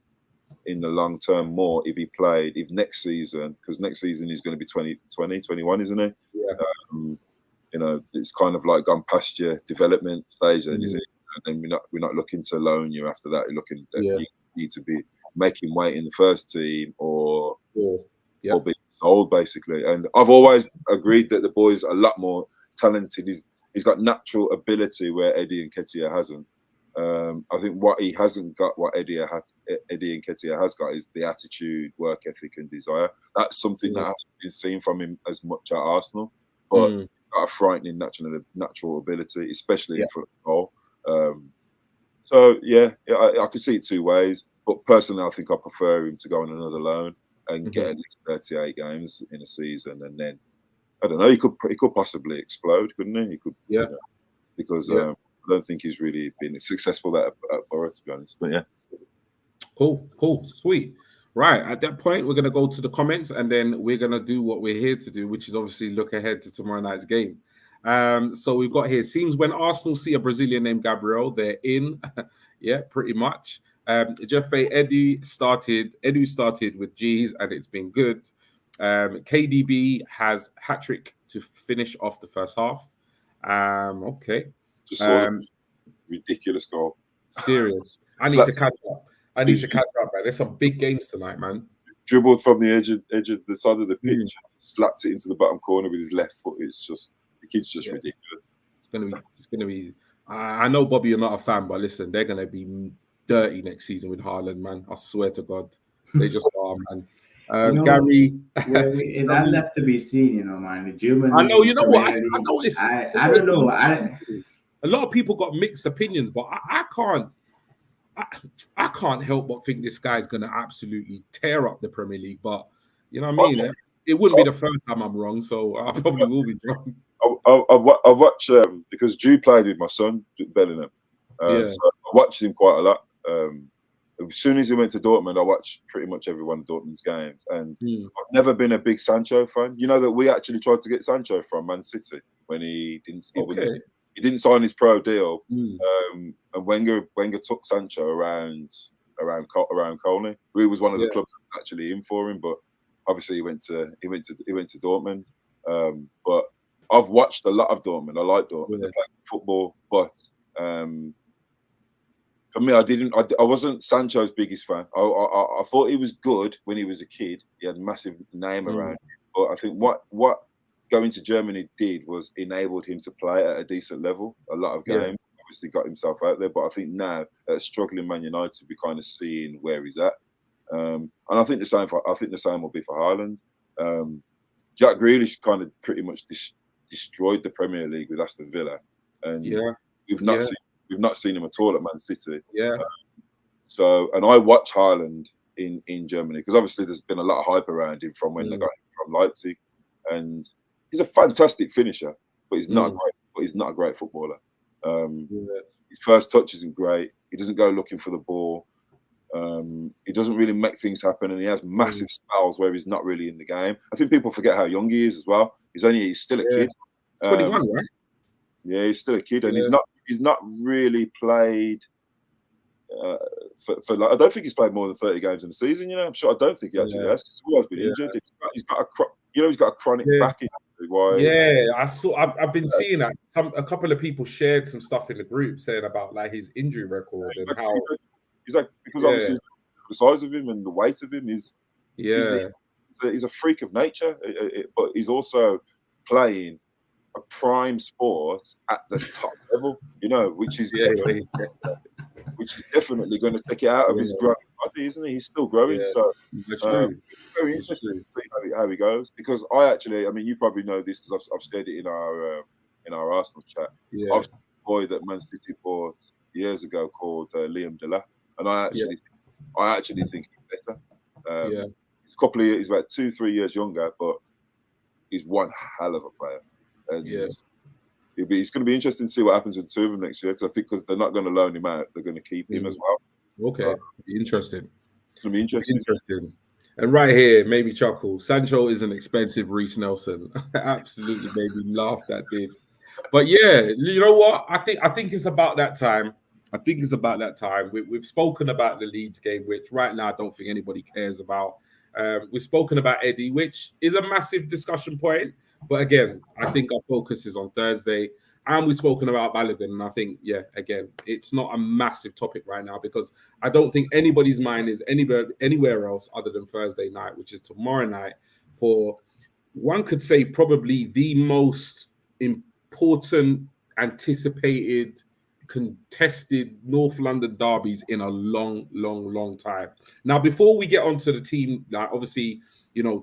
in the long term more if he played next season, because next season he's going to be 21, isn't he?
Yeah.
It's kind of like gone past your development stage, then, is it? And then we're not looking to loan you after that. You're looking that you need to be making weight in the first team or being sold, basically. And I've always agreed that the boy's a lot more talented. He's got natural ability where Eddie Nketiah hasn't. I think what he hasn't got, what Eddie Nketiah has got, is the attitude, work ethic, and desire. That's something that hasn't been seen from him as much at Arsenal. But he's got a frightening natural ability, especially in front of goal. So I can see it two ways. But personally, I think I prefer him to go on another loan and get at least 38 games in a season, and then I don't know. He could possibly explode, couldn't he? He could, because I don't think he's really been successful at Borough, to be honest. But yeah,
cool, sweet. Right, at that point, we're gonna go to the comments, and then we're gonna do what we're here to do, which is obviously look ahead to tomorrow night's game. So we've got here. Seems when Arsenal see a Brazilian named Gabriel, they're in. Yeah, pretty much. Jeffrey Edu started with G's and it's been good. KDB has hat-trick to finish off the first half. Okay.
Just saw ridiculous goal.
Serious. I need to catch up. Man. There's some big games tonight, man.
Dribbled from the edge of the side of the pitch, slapped it into the bottom corner with his left foot. It's just the kid's just ridiculous.
It's gonna be. I know, Bobby, you're not a fan, but listen, they're gonna be dirty next season with Haaland, man. I swear to God, they just are, man. Gary,
that left to be seen, man. The German.
I know. You know what? I noticed.
I don't know.
A lot of people got mixed opinions, but I can't help but think this guy's gonna absolutely tear up the Premier League. But you know what I mean? It wouldn't be the first time I'm wrong, so I probably will be wrong.
I watch because Drew played with my son Bellingham, so I watched him quite a lot. As soon as he went to Dortmund, I watched pretty much every one of Dortmund's games, and I've never been a big Sancho fan. You know that we actually tried to get Sancho from Man City when he didn't. He didn't sign his pro deal, and Wenger took Sancho around Colney. We was one of the clubs that was actually in for him, but obviously he went to Dortmund. But I've watched a lot of Dortmund. I like Dortmund. They play football, but for me, I wasn't Sancho's biggest fan. I thought he was good when he was a kid. He had a massive name around him. But I think what going to Germany did was enabled him to play at a decent level. A lot of games, obviously got himself out there. But I think now at a struggling Man United, we're kind of seeing where he's at. And I think the same will be for Haaland. Jack Grealish kind of pretty much destroyed the Premier League with Aston Villa, and we've not seen him at all at Man City. And I watch Haaland in Germany because obviously there's been a lot of hype around him from when they got him from Leipzig, and he's a fantastic finisher, but he's not a great footballer. His first touch isn't great. He doesn't go looking for the ball. He doesn't really make things happen, and he has massive spells where he's not really in the game. I think people forget how young he is as well. He's still a kid.
21, right?
Yeah, he's still a kid, and he's not really played. For like, I don't think he's played more than 30 games in the season. I don't think he actually has. He's always been injured. He's got a chronic back injury.
I've been seeing that. A couple of people shared some stuff in the group saying about like his injury record and how.
Because obviously the size of him and the weight of him is he's a freak of nature, but he's also playing a prime sport at the top level, which is which is definitely going to take it out of his growing body, isn't he? He's still growing, so
that's true.
it's very interesting to see how he goes. Because I mean, you probably know this because I've shared it in our Arsenal chat.
Yeah.
I've seen a boy that Man City bought years ago called Liam Delap, and I actually think he's better. He's a couple of years, he's about 2-3 years younger, but he's one hell of a player. And it's going to be interesting to see what happens with two of them next year, because they're not going to loan him out; they're going to keep him as well.
Okay, interesting.
It's going to be interesting.
And right here, maybe chuckle. Sancho is an expensive Reece Nelson. Absolutely made me laugh. That did. But yeah, you know what? I think it's about that time. We've spoken about the Leeds game, which right now I don't think anybody cares about. We've spoken about Eddie, which is a massive discussion point. But again, I think our focus is on Thursday. And we've spoken about Balogun. And I think, again, it's not a massive topic right now because I don't think anybody's mind is anywhere else other than Thursday night, which is tomorrow night, for, one could say, probably the most important, anticipated, contested North London derbies in a long time. Now, before we get onto the team, like obviously,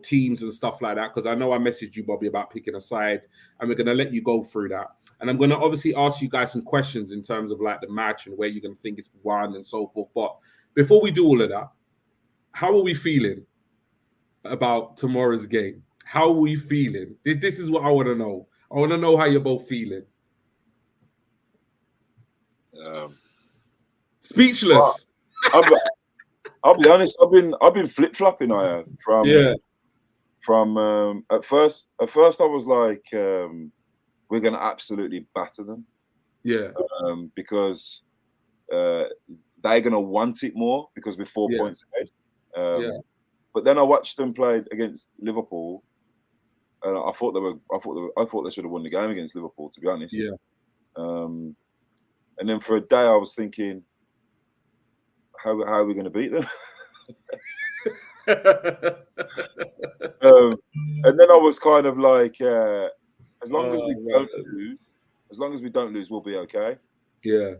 teams and stuff like that, because I know I messaged you, Bobby, about picking a side, and we're going to let you go through that. And I'm going to obviously ask you guys some questions in terms of like the match and where you're going to think it's won and so forth. But before we do all of that, how are we feeling about tomorrow's game? How are we feeling? This is what I want to know. I want to know how you're both feeling. Speechless.
I'll be honest. I've been flip flopping. From at first I was like, we're going to absolutely batter them.
Yeah.
Because they're going to want it more because we're 4 points ahead. But then I watched them play against Liverpool, and I thought they should have won the game against Liverpool, to be honest.
Yeah.
And then for a day I was thinking, how are we going to beat them? And then I was kind of like, as long as we don't lose, we'll be okay.
Yeah.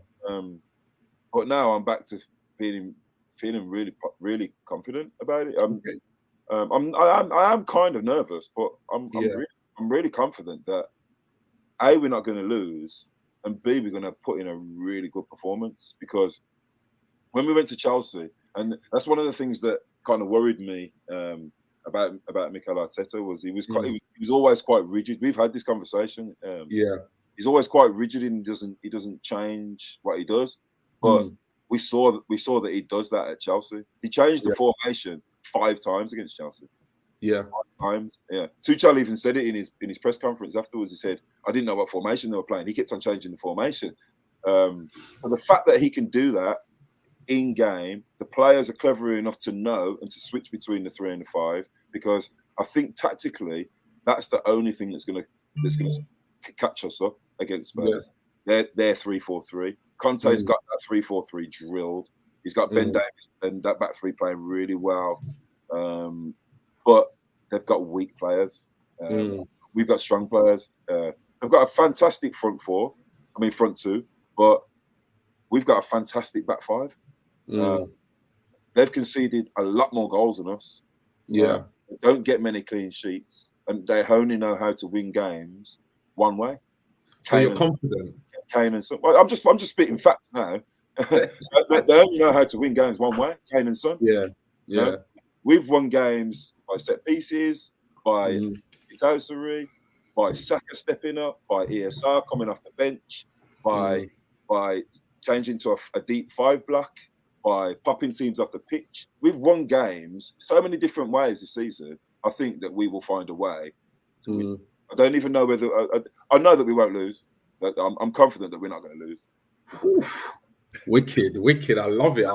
But now I'm back to feeling really confident about it. I am kind of nervous, but I'm really confident that A, we're not going to lose, and B, we're going to put in a really good performance. Because when we went to Chelsea, and that's one of the things that kind of worried me about Mikel Arteta, was he was always quite rigid. We've had this conversation. He's always quite rigid and he doesn't change what he does. But we saw that he does that at Chelsea. He changed the formation 5 times against Chelsea. 5 times. Yeah. Tuchel even said it in his press conference afterwards. He said, I didn't know what formation they were playing. He kept on changing the formation. But the fact that he can do that in game, the players are clever enough to know and to switch between the 3 and the 5, because I think tactically that's the only thing that's going to catch us up against Spurs. They're 3-4-3. Conte's got that 3-4-3 drilled. He's got Ben Davies and that back 3 playing really well. But they've got weak players. We've got strong players. They've got a fantastic front 2, but we've got a fantastic back 5. They've conceded a lot more goals than us. They don't get many clean sheets, and they only know how to win games one way.
So you're confident?
Kane and Son. Well, I'm just spitting facts now. They only know how to win games one way. Kane and Son. We've won games by set pieces, by Itosari, by Saka stepping up, by ESR coming off the bench, by changing to a deep 5 block, by popping teams off the pitch. We've won games so many different ways this season. I think that we will find a way to win. I don't even know whether I know that we won't lose. But I'm confident that we're not going to lose.
Wicked. I love it,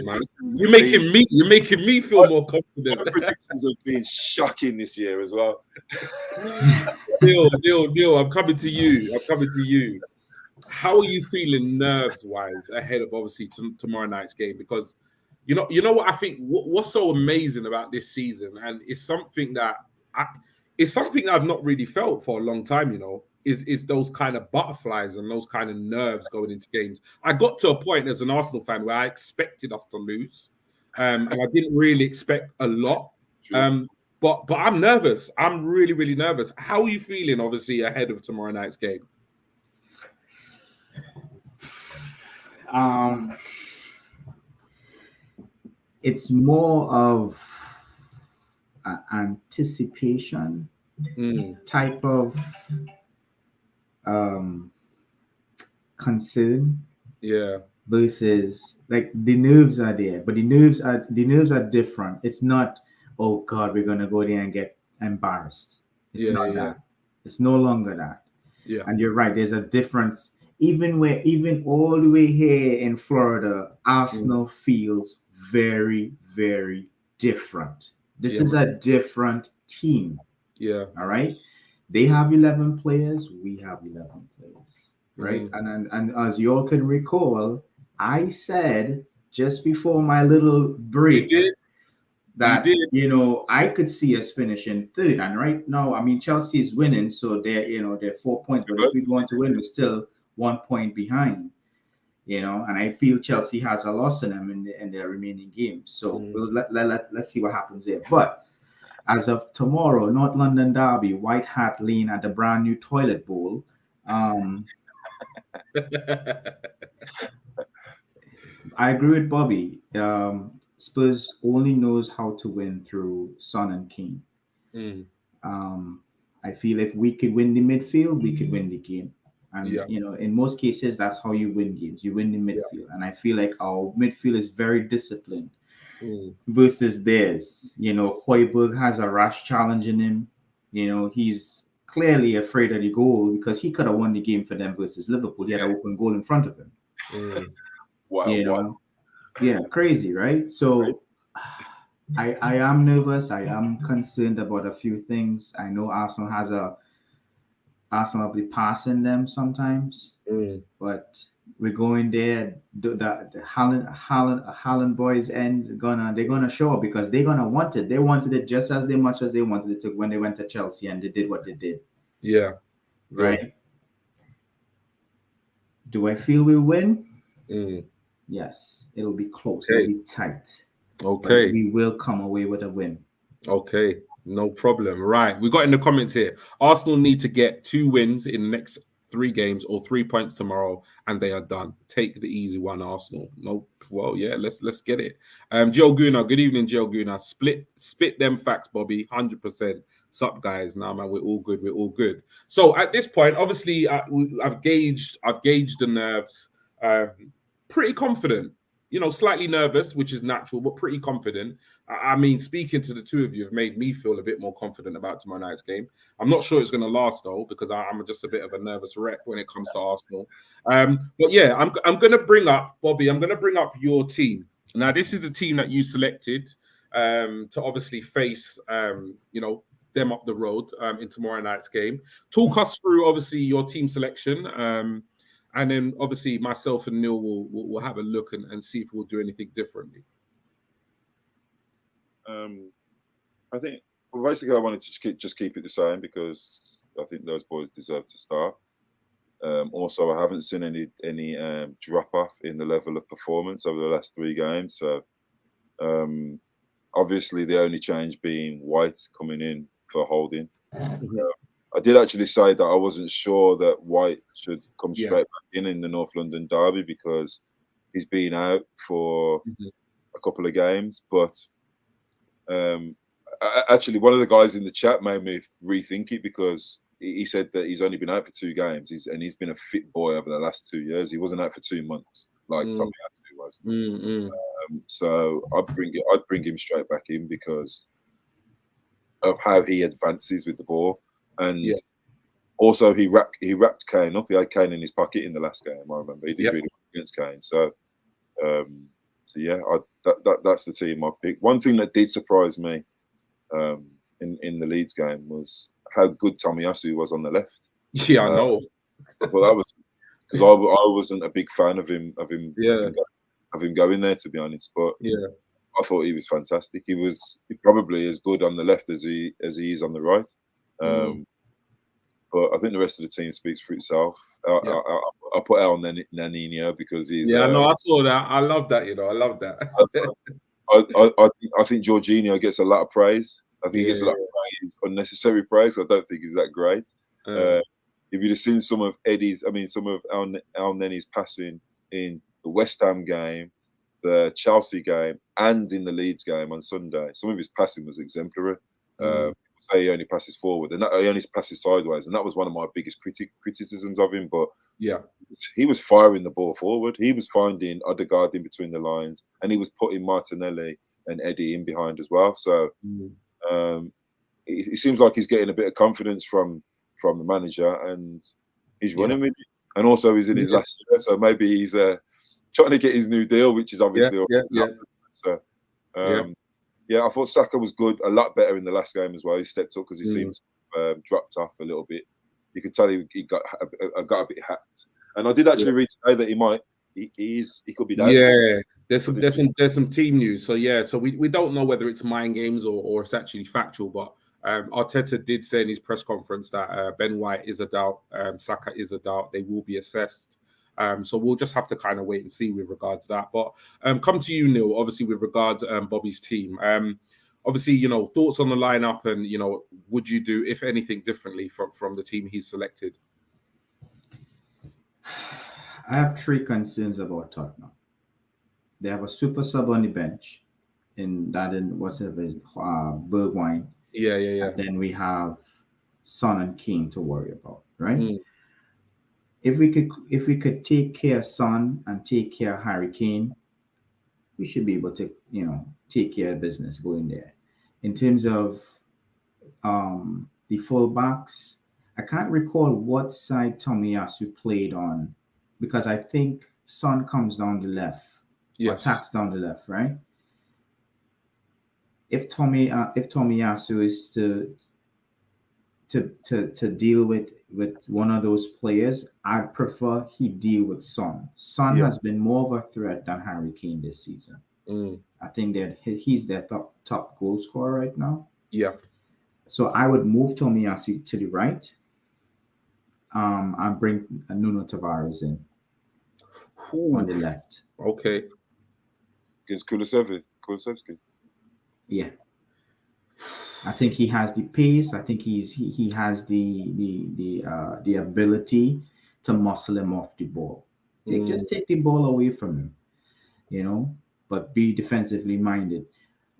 man. You're making me feel more confident.
My predictions have been shocking this year as well.
Neil, I'm coming to you. How are you feeling nerves-wise ahead of obviously tomorrow night's game? Because you know what I think. What's so amazing about this season, and it's something that I've not really felt for a long time. is those kind of butterflies and those kind of nerves going into games. I got to a point as an Arsenal fan where I expected us to lose, and I didn't really expect a lot.
Sure.
But I'm nervous. I'm really, really nervous. How are you feeling, obviously, ahead of tomorrow night's game?
It's more of an anticipation type of concern.
Yeah.
Versus like the nerves are there, but the nerves are different. It's not, oh God, we're gonna go there and get embarrassed. It's not that. It's no longer that.
Yeah.
And you're right, there's a difference. Even all the way here in Florida, Arsenal feels very, very different. This is a different team.
Yeah.
All right. They have 11 players, we have 11 players. Right. And as you all can recall, I said just before my little break that I could see us finishing third. And right now, I mean, Chelsea is winning, so they're 4 points. But if we want to win, we're still 1 point behind. And I feel Chelsea has a loss in them in their remaining games. So let's see what happens there. But as of tomorrow, North London Derby, White Hart Lane at the brand new Toilet Bowl. I agree with Bobby. Spurs only knows how to win through Son and Kane. I feel if we could win the midfield, we could win the game. And in most cases, that's how you win games. You win the midfield. And I feel like our midfield is very disciplined versus theirs. Højbjerg has a rash challenge in him. He's clearly afraid of the goal because he could have won the game for them versus Liverpool. He had an open goal in front of him.
Wow.
Yeah, crazy, right? So I am nervous. I am concerned about a few things. I know Arsenal have the pass in them sometimes, but we're going there. The Holland boys they're gonna show up because they're gonna want it. They wanted it just as much as they wanted it when they went to Chelsea and they did what they did.
Yeah.
Right. Yeah. Do I feel we win? Yes, it'll be close.
Okay.
It'll be tight.
Okay.
But we will come away with a win.
Okay, no problem. Right. We got in the comments here. Arsenal need to get 2 wins in the next 3 games or 3 points tomorrow, and they are done. Take the easy one, Arsenal. No, well, yeah, let's get it. Joe Guna, good evening, Joe Guna. Spit them facts, Bobby. 100%. Sup, guys? Now, man, we're all good. We're all good. So at this point, obviously, I've gauged the nerves. Pretty confident, slightly nervous, which is natural, but pretty confident. I mean, speaking to the two of you have made me feel a bit more confident about tomorrow night's game. I'm not sure it's going to last, though, because I'm just a bit of a nervous wreck when it comes to Arsenal. But yeah, I'm going to bring up, Bobby, I'm going to bring up your team. Now, this is the team that you selected to obviously face, them up the road in tomorrow night's game. Talk us through, obviously, your team selection. And then, obviously, myself and Neil will have a look and see if we'll do anything differently.
I think, basically, I wanted to just keep it the same because I think those boys deserve to start. Also, I haven't seen any drop-off in the level of performance over the last 3 games. So, obviously, the only change being White coming in for Holding. I did actually say that I wasn't sure that White should come straight back in the North London Derby because he's been out for a couple of games. But actually, one of the guys in the chat made me rethink it because he said that he's only been out for 2 games and he's been a fit boy over the last 2 years. He wasn't out for 2 months like Tommy Asu was. So I'd bring him straight back in because of how he advances with the ball. And also he wrapped Kane up. He had Kane in his pocket in the last game. I remember he did really well against Kane. So yeah, that's the team I picked. One thing that did surprise me in the Leeds game was how good Tommy Asu was on the left.
Yeah, I know.
I thought that was because I wasn't a big fan of him going there, to be honest. But I thought he was fantastic. He probably as good on the left as he is on the right. but I think the rest of the team speaks for itself. I put El Nanino because he's.
Yeah, no, I saw that. I love that. I love that.
I think Jorginho gets a lot of praise. I think he gets a lot of praise, unnecessary praise. I don't think he's that great. If you'd have seen some of El Nenny's passing in the West Ham game, the Chelsea game, and in the Leeds game on Sunday, some of his passing was exemplary. Say he only passes forward, and he only passes sideways, and that was one of my biggest criticisms of him. But he was firing the ball forward. He was finding Odegaard in between the lines, and he was putting Martinelli and Eddie in behind as well. So it seems like he's getting a bit of confidence from the manager, and he's running with it. And also, he's in his last year, so maybe he's trying to get his new deal, which is obviously So, I thought Saka was good, a lot better in the last game as well. He stepped up because he seemed dropped off a little bit. You could tell he got a bit hacked. And I did actually read today that he could be down.
Yeah, there's some team news. So we don't know whether it's mind games or it's actually factual, but Arteta did say in his press conference that Ben White is a doubt, Saka is a doubt. They will be assessed. So we'll just have to kind of wait and see with regards to that. But come to you, Neil, obviously with regards Bobby's team. Obviously, thoughts on the lineup and, would you do, if anything, differently from the team he's selected?
I have 3 concerns about Tottenham. They have a super sub on the bench, Bergwijn.
Yeah.
And then we have Son and Kane to worry about, right? If we could take care of Son and take care of Harry Kane, we should be able to, take care of business going there. In terms of the fullbacks, I can't recall what side Tomiyasu played on, because I think Son comes down the left, attacks down the left, right? If Tomiyasu is to deal with one of those players, I'd prefer he deal with Son. Son has been more of a threat than Harry Kane this season. I think that he's their top goal scorer right now.
Yeah. So
I would move Tomiyasu to the right, and bring Nuno Tavares in on the left.
Okay.
Against Kulusevski.
Yeah. I think he has the pace. I think he has the ability to muscle him off the ball. Just take the ball away from him, but be defensively minded.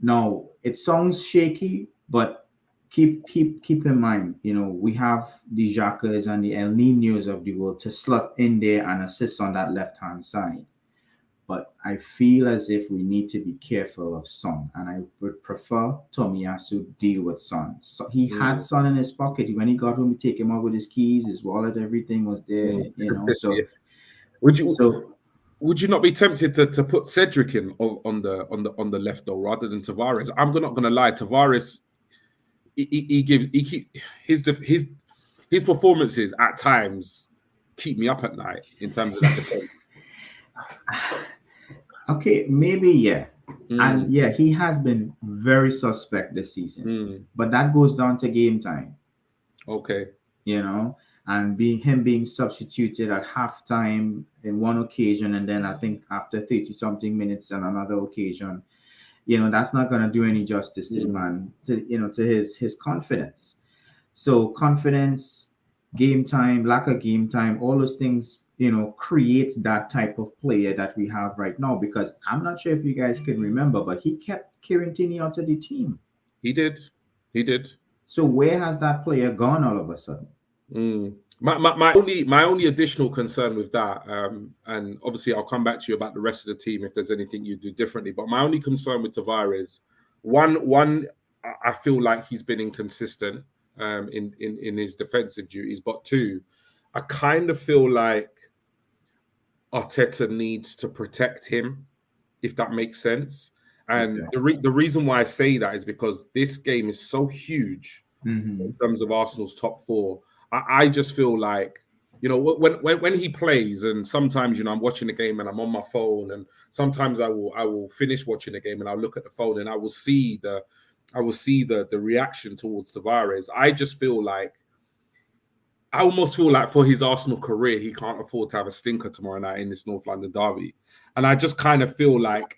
Now, it sounds shaky, but keep in mind, we have the Xhakas and the El Ninos of the world to slot in there and assist on that left-hand side. But I feel as if we need to be careful of Son, and I would prefer Tomiyasu deal with Son. So he had Son in his pocket. When he got home, he take him out with his keys, his wallet, everything was there. So
would you not be tempted to put Cedric in on the left though, rather than Tavares? I'm not going to lie, Tavares, his performances at times keep me up at night in terms of that defense.
Okay, maybe and he has been very suspect this season, but that goes down to game time.
Okay,
and being substituted at halftime in one occasion, and then I think after 30-something minutes on another occasion, that's not going to do any justice to the man, to his confidence. So confidence, game time, lack of game time, all those things, create that type of player that we have right now. Because I'm not sure if you guys can remember, but he kept Kieran Tierney out of the team.
He did.
So where has that player gone all of a sudden?
My only additional concern with that, and obviously I'll come back to you about the rest of the team if there's anything you do differently. But my only concern with Tavares, one, I feel like he's been inconsistent in his defensive duties. But 2, I kind of feel like Arteta needs to protect him, if that makes sense. And the reason why I say that is because this game is so huge in terms of Arsenal's top 4. I just feel like, when he plays, and sometimes, I'm watching the game and I'm on my phone, and sometimes I will finish watching the game and I'll look at the phone and I will see the reaction towards Tavares. I just feel like I almost feel like for his Arsenal career, he can't afford to have a stinker tomorrow night in this North London derby. And I just kind of feel like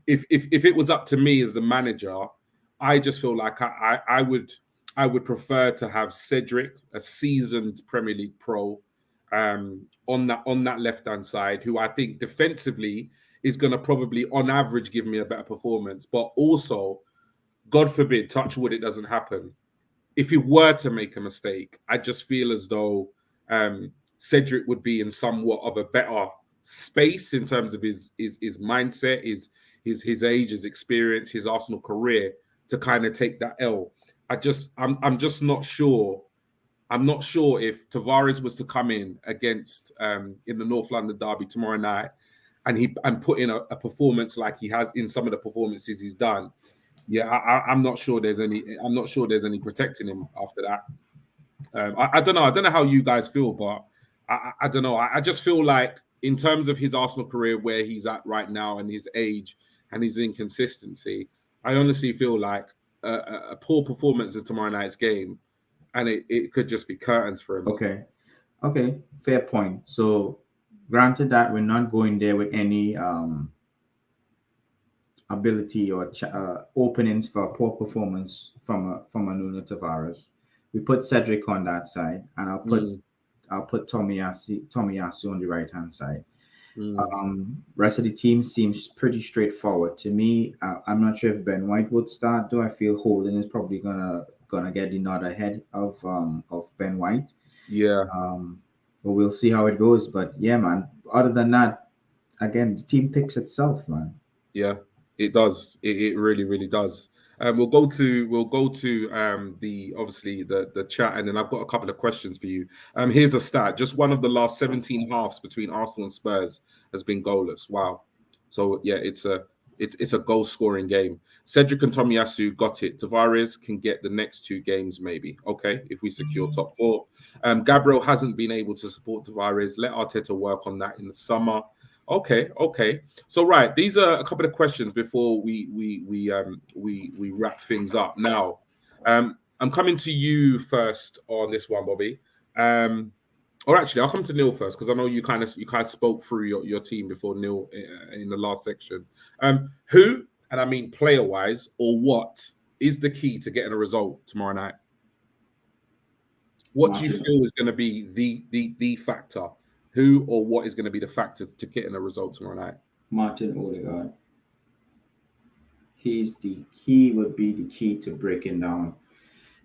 if it was up to me as the manager, I just feel like I would prefer to have Cedric, a seasoned Premier League pro, on that left-hand side, who I think defensively is going to probably, on average, give me a better performance. But also, God forbid, touch wood, it doesn't happen. If he were to make a mistake, I just feel as though Cedric would be in somewhat of a better space in terms of his mindset, his age, his experience, his Arsenal career to kind of take that L. I'm just not sure. I'm not sure if Tavares was to come in against in the North London derby tomorrow night and put in a performance like he has in some of the performances he's done. Yeah, I'm not sure there's any protecting him after that. I don't know. I don't know how you guys feel, but I don't know. I just feel like in terms of his Arsenal career, where he's at right now and his age and his inconsistency, I honestly feel like a poor performance in tomorrow night's game, and it could just be curtains for him.
Okay, fair point. So, granted that we're not going there with any ability or openings for a poor performance from a Nuno Tavares, we put Cedric on that side, and I'll put Tomiyasu on the right hand side. Rest of the team seems pretty straightforward to me. I'm not sure if Ben White would start, though. I feel Holden is probably gonna get the nod ahead of Ben White.
Yeah.
But we'll see how it goes. But yeah, man. Other than that, again, the team picks itself, man.
Yeah, it does. It really, really does. We'll go to the obviously the chat, and then I've got a couple of questions for you. Here's a stat: just one of the last 17 halves between Arsenal and Spurs has been goalless. Wow. So yeah, it's a goal scoring game. Cedric and Tomiyasu got it. Tavares can get the next 2 games maybe. Okay, if we secure top 4. Gabriel hasn't been able to support Tavares. Let Arteta work on that in the summer. Okay. So right, these are a couple of questions before we wrap things up. Now, I'm coming to you first on this one, Bobby. Or actually, I'll come to Neil first because I know you kind of spoke through your team before Neil in the last section. Who, and I mean player-wise, or what is the key to getting a result tomorrow night? What do you feel is going to be the factor? Who or what is going to be the factor to getting a result tomorrow night?
Martin Odegaard. He would be the key to breaking down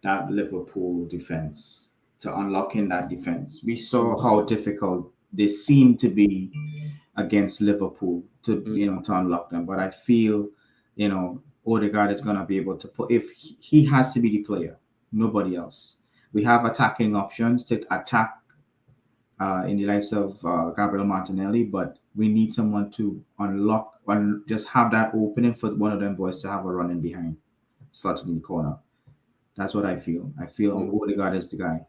that Liverpool defense, to unlocking that defense. We saw how difficult they seem to be against Liverpool to unlock them. But I feel, Odegaard is going to be able to if he has to be the player, nobody else. We have attacking options to attack in the likes of Gabriel Martinelli, but we need someone to unlock and just have that opening for one of them boys to have a run in behind, slotted in the corner. That's what I feel. I feel Odegaard is the guy.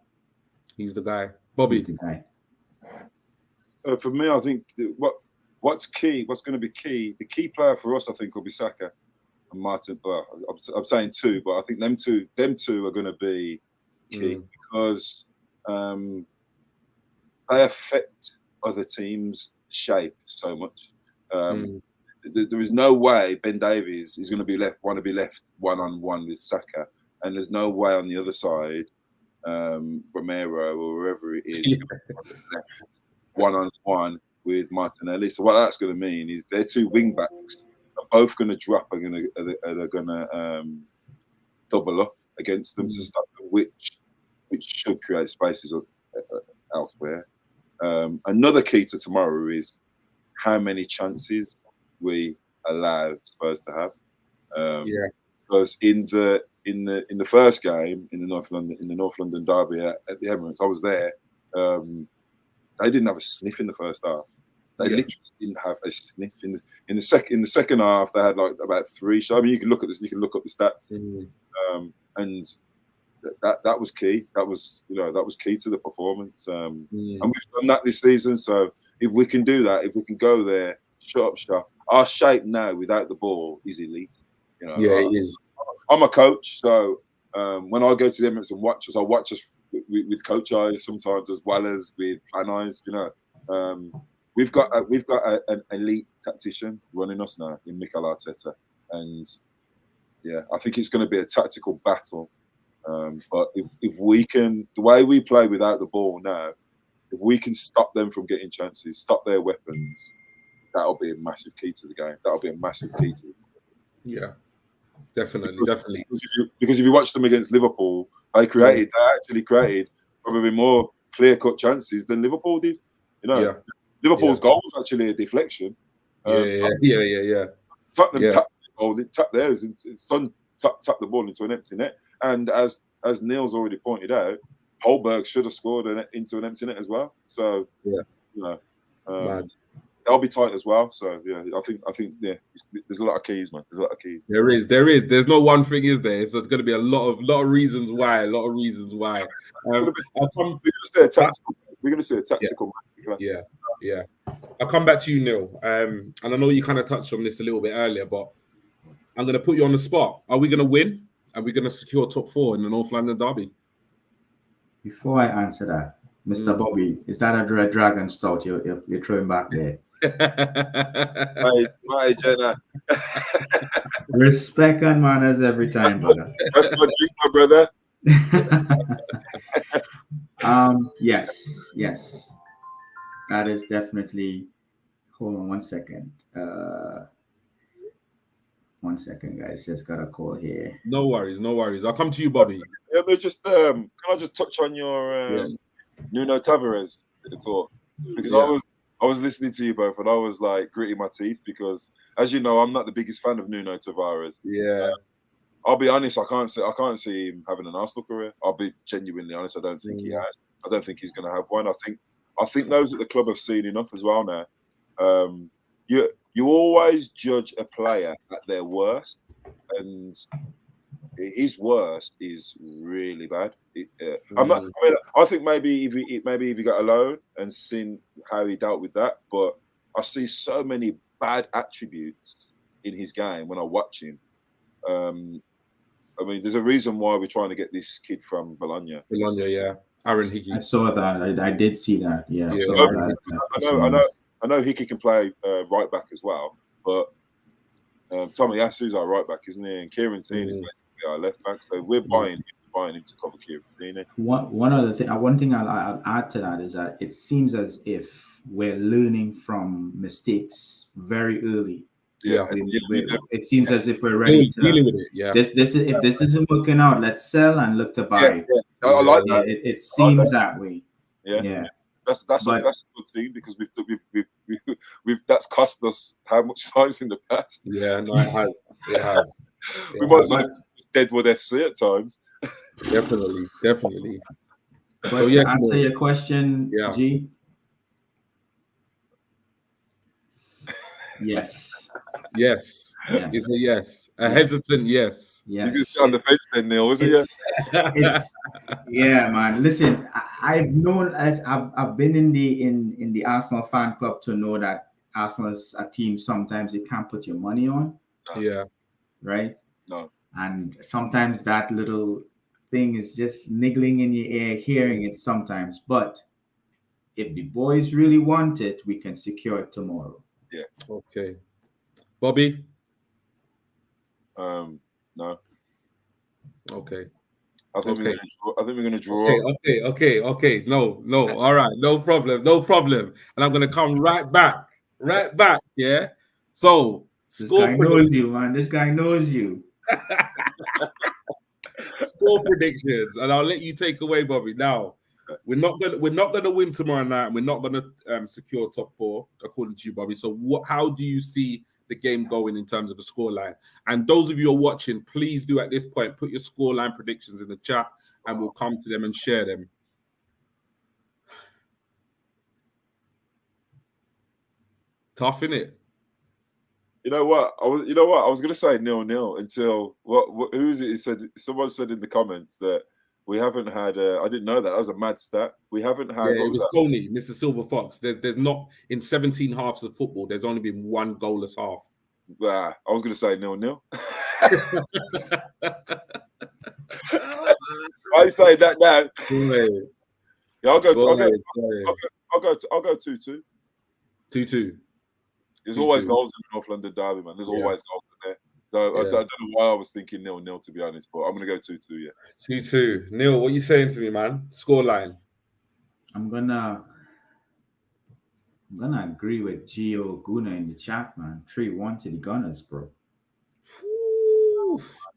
He's the guy. Bobby.
He's the guy.
For me, I think what's key, what's going to be key, the key player for us, I think, will be Saka and Martin. But I'm saying 2, but I think them two are going to be key because they affect other teams' shape so much. There is no way Ben Davies is going to be left one-on-one with Saka, and there's no way on the other side Romero or whoever it is left one-on-one with Martinelli. So what that's going to mean is their 2 wing backs are both going to drop and are going to double up against them to stop them, which should create spaces elsewhere. Another key to tomorrow is how many chances we allow Spurs to have. Because in the first game in the North London derby at the Emirates, I was there. They didn't have a sniff in the first half. They literally didn't have a sniff in the second half. They had like about 3 shots. I mean, you can look at this. You can look up the stats, and that was key. That was key to the performance. And we've done that this season. So if we can do that, if we can go there, shut up shop. Our shape now without the ball is elite.
It is.
I'm a coach, so When I go to the Emirates and watch us, I watch us with coach eyes sometimes as well as with fan eyes. You know, we've got an elite tactician running us now in Mikel Arteta, and yeah, I think it's going to be a tactical battle. But if we can, the way we play without the ball now, if we can stop them from getting chances, stop their weapons, that'll be a massive key to the game. That'll be a massive key to the game.
Yeah, definitely.
Because if you watch them against Liverpool, they actually created probably more clear-cut chances than Liverpool did. You know, Liverpool's goal was actually a deflection. Tottenham tapped the goal, they tapped theirs, and Son tapped the ball into an empty net. And as Neil's already pointed out, Holberg should have scored into an empty net as well. So you know, they'll be tight as well. So yeah, I think there's a lot of keys, man. There's a lot of keys.
There is. There's no one thing, is there? So there's going to be a lot of reasons why. We're going
to see a tactical.
Yeah. I'll come back to you, Neil. And I know you kind of touched on this a little bit earlier, but I'm going to put you on the spot. Are we going to win? Are we going to secure top 4 in the North London derby?
Before I answer that, Mr. Bobby, is that a Red Dragon stout you're throwing back there?
My Jenna.
Respect and manners every time, brother.
That's my drink, my brother.
Yes. That is definitely. Hold on 1 second. 1 second, guys. Just got a call here.
No worries. I'll come to you, Bobby.
Yeah, but just can I just touch on your Nuno Tavares at all? Because I was listening to you both, and I was like gritting my teeth because, as you know, I'm not the biggest fan of Nuno Tavares.
Yeah.
I'll be honest. I can't see him having an Arsenal career. I'll be genuinely honest. I don't think he has. I don't think he's going to have one. I think those at the club have seen enough as well now. You always judge a player at their worst, and his worst is really bad. I think maybe if he got a loan and seen how he dealt with that, but I see so many bad attributes in his game when I watch him. I mean, there's a reason why we're trying to get this kid from Bologna.
Aaron Hickey.
I saw that. I did see that. Yeah.
I know Hickey can play right back as well, but Tommy Yasu's our right back, isn't he? And Kieran Tierney is basically our left back. So we're buying him to cover Kieran Tierney.
One thing I'll add to that is that it seems as if we're learning from mistakes very early.
Yeah,
it seems as if we're ready to
dealing with it. Yeah,
if this isn't working out, let's sell and look to buy.
Yeah. I like that.
It seems that way.
Yeah. That's a good thing because we've that's cost us how much times in the past.
Yeah, no, it has.
We might as well Deadwood FC at times.
Definitely. But
so,
to answer your question, G. Yes.
It's a yes. A hesitant yes.
You can sit on the fence then, Neil, isn't it?
Yeah, man. Listen, I've known I've been in the Arsenal fan club to know that Arsenal is a team sometimes you can't put your money on.
Yeah.
Right?
No.
And sometimes that little thing is just niggling in your ear, hearing it sometimes. But if the boys really want it, we can secure it tomorrow.
Yeah.
Okay. Bobby?
No.
Okay.
I think we're going to draw.
Okay. No. All right. No problem. And I'm going to come right back. Yeah. So,
this guy knows you, man. This guy knows you.
Score predictions, and I'll let you take away, Bobby. Now, we're not gonna win tomorrow night. And we're not gonna secure top 4, according to you, Bobby. So, how do you see the game going in terms of the scoreline? And those of you who are watching, please do at this point put your scoreline predictions in the chat, and we'll come to them and share them. Tough, innit?
You know what? I was going to say 0-0 until who is it? He said someone said in the comments that we haven't had. I didn't know that. That was a mad stat. We haven't had.
Yeah, it was Coney, Mr. Silver Fox. There's not in 17 halves of football. There's only been one goalless half.
I was going to say 0-0. I say that now. Yeah, I'll go 2-2.
2-2.
There's
2-2.
always goals in the North London derby, man. There's always goals in there. So
Yeah.
I don't know why I was thinking 0-0, to be honest, but I'm gonna go 2-2. Yeah.
2-2. Neil, what are you saying to me, man? Scoreline.
I'm gonna agree with Gio Guna in the chat, man. 3-1 to the Gunners, bro.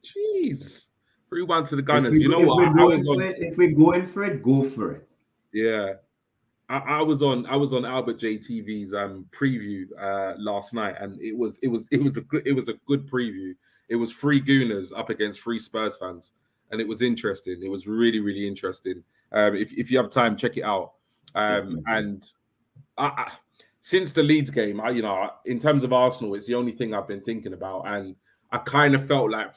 Jeez. 3-1 to the Gunners.
If we're going for it, go for it.
Yeah. I was on Albert JTV's preview last night, and it was a good preview. It was 3 Gooners up against 3 Spurs fans, and it was interesting. It was really, really interesting. If you have time, check it out. And since the Leeds game, in terms of Arsenal, it's the only thing I've been thinking about, and I kind of felt like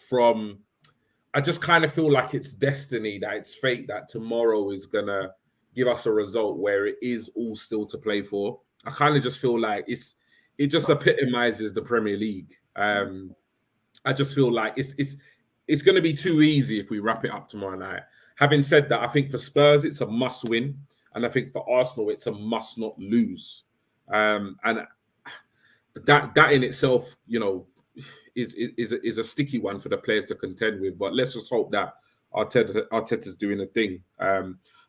I just kind of feel like it's destiny, that it's fate, that tomorrow is gonna give us a result where it is all still to play for. I kind of just feel like it just epitomizes the Premier League. I just feel like it's going to be too easy if we wrap it up tomorrow night. Having said that, I think for Spurs it's a must win, and I think for Arsenal it's a must not lose. And that in itself, is a sticky one for the players to contend with. But let's just hope that Arteta's doing a thing.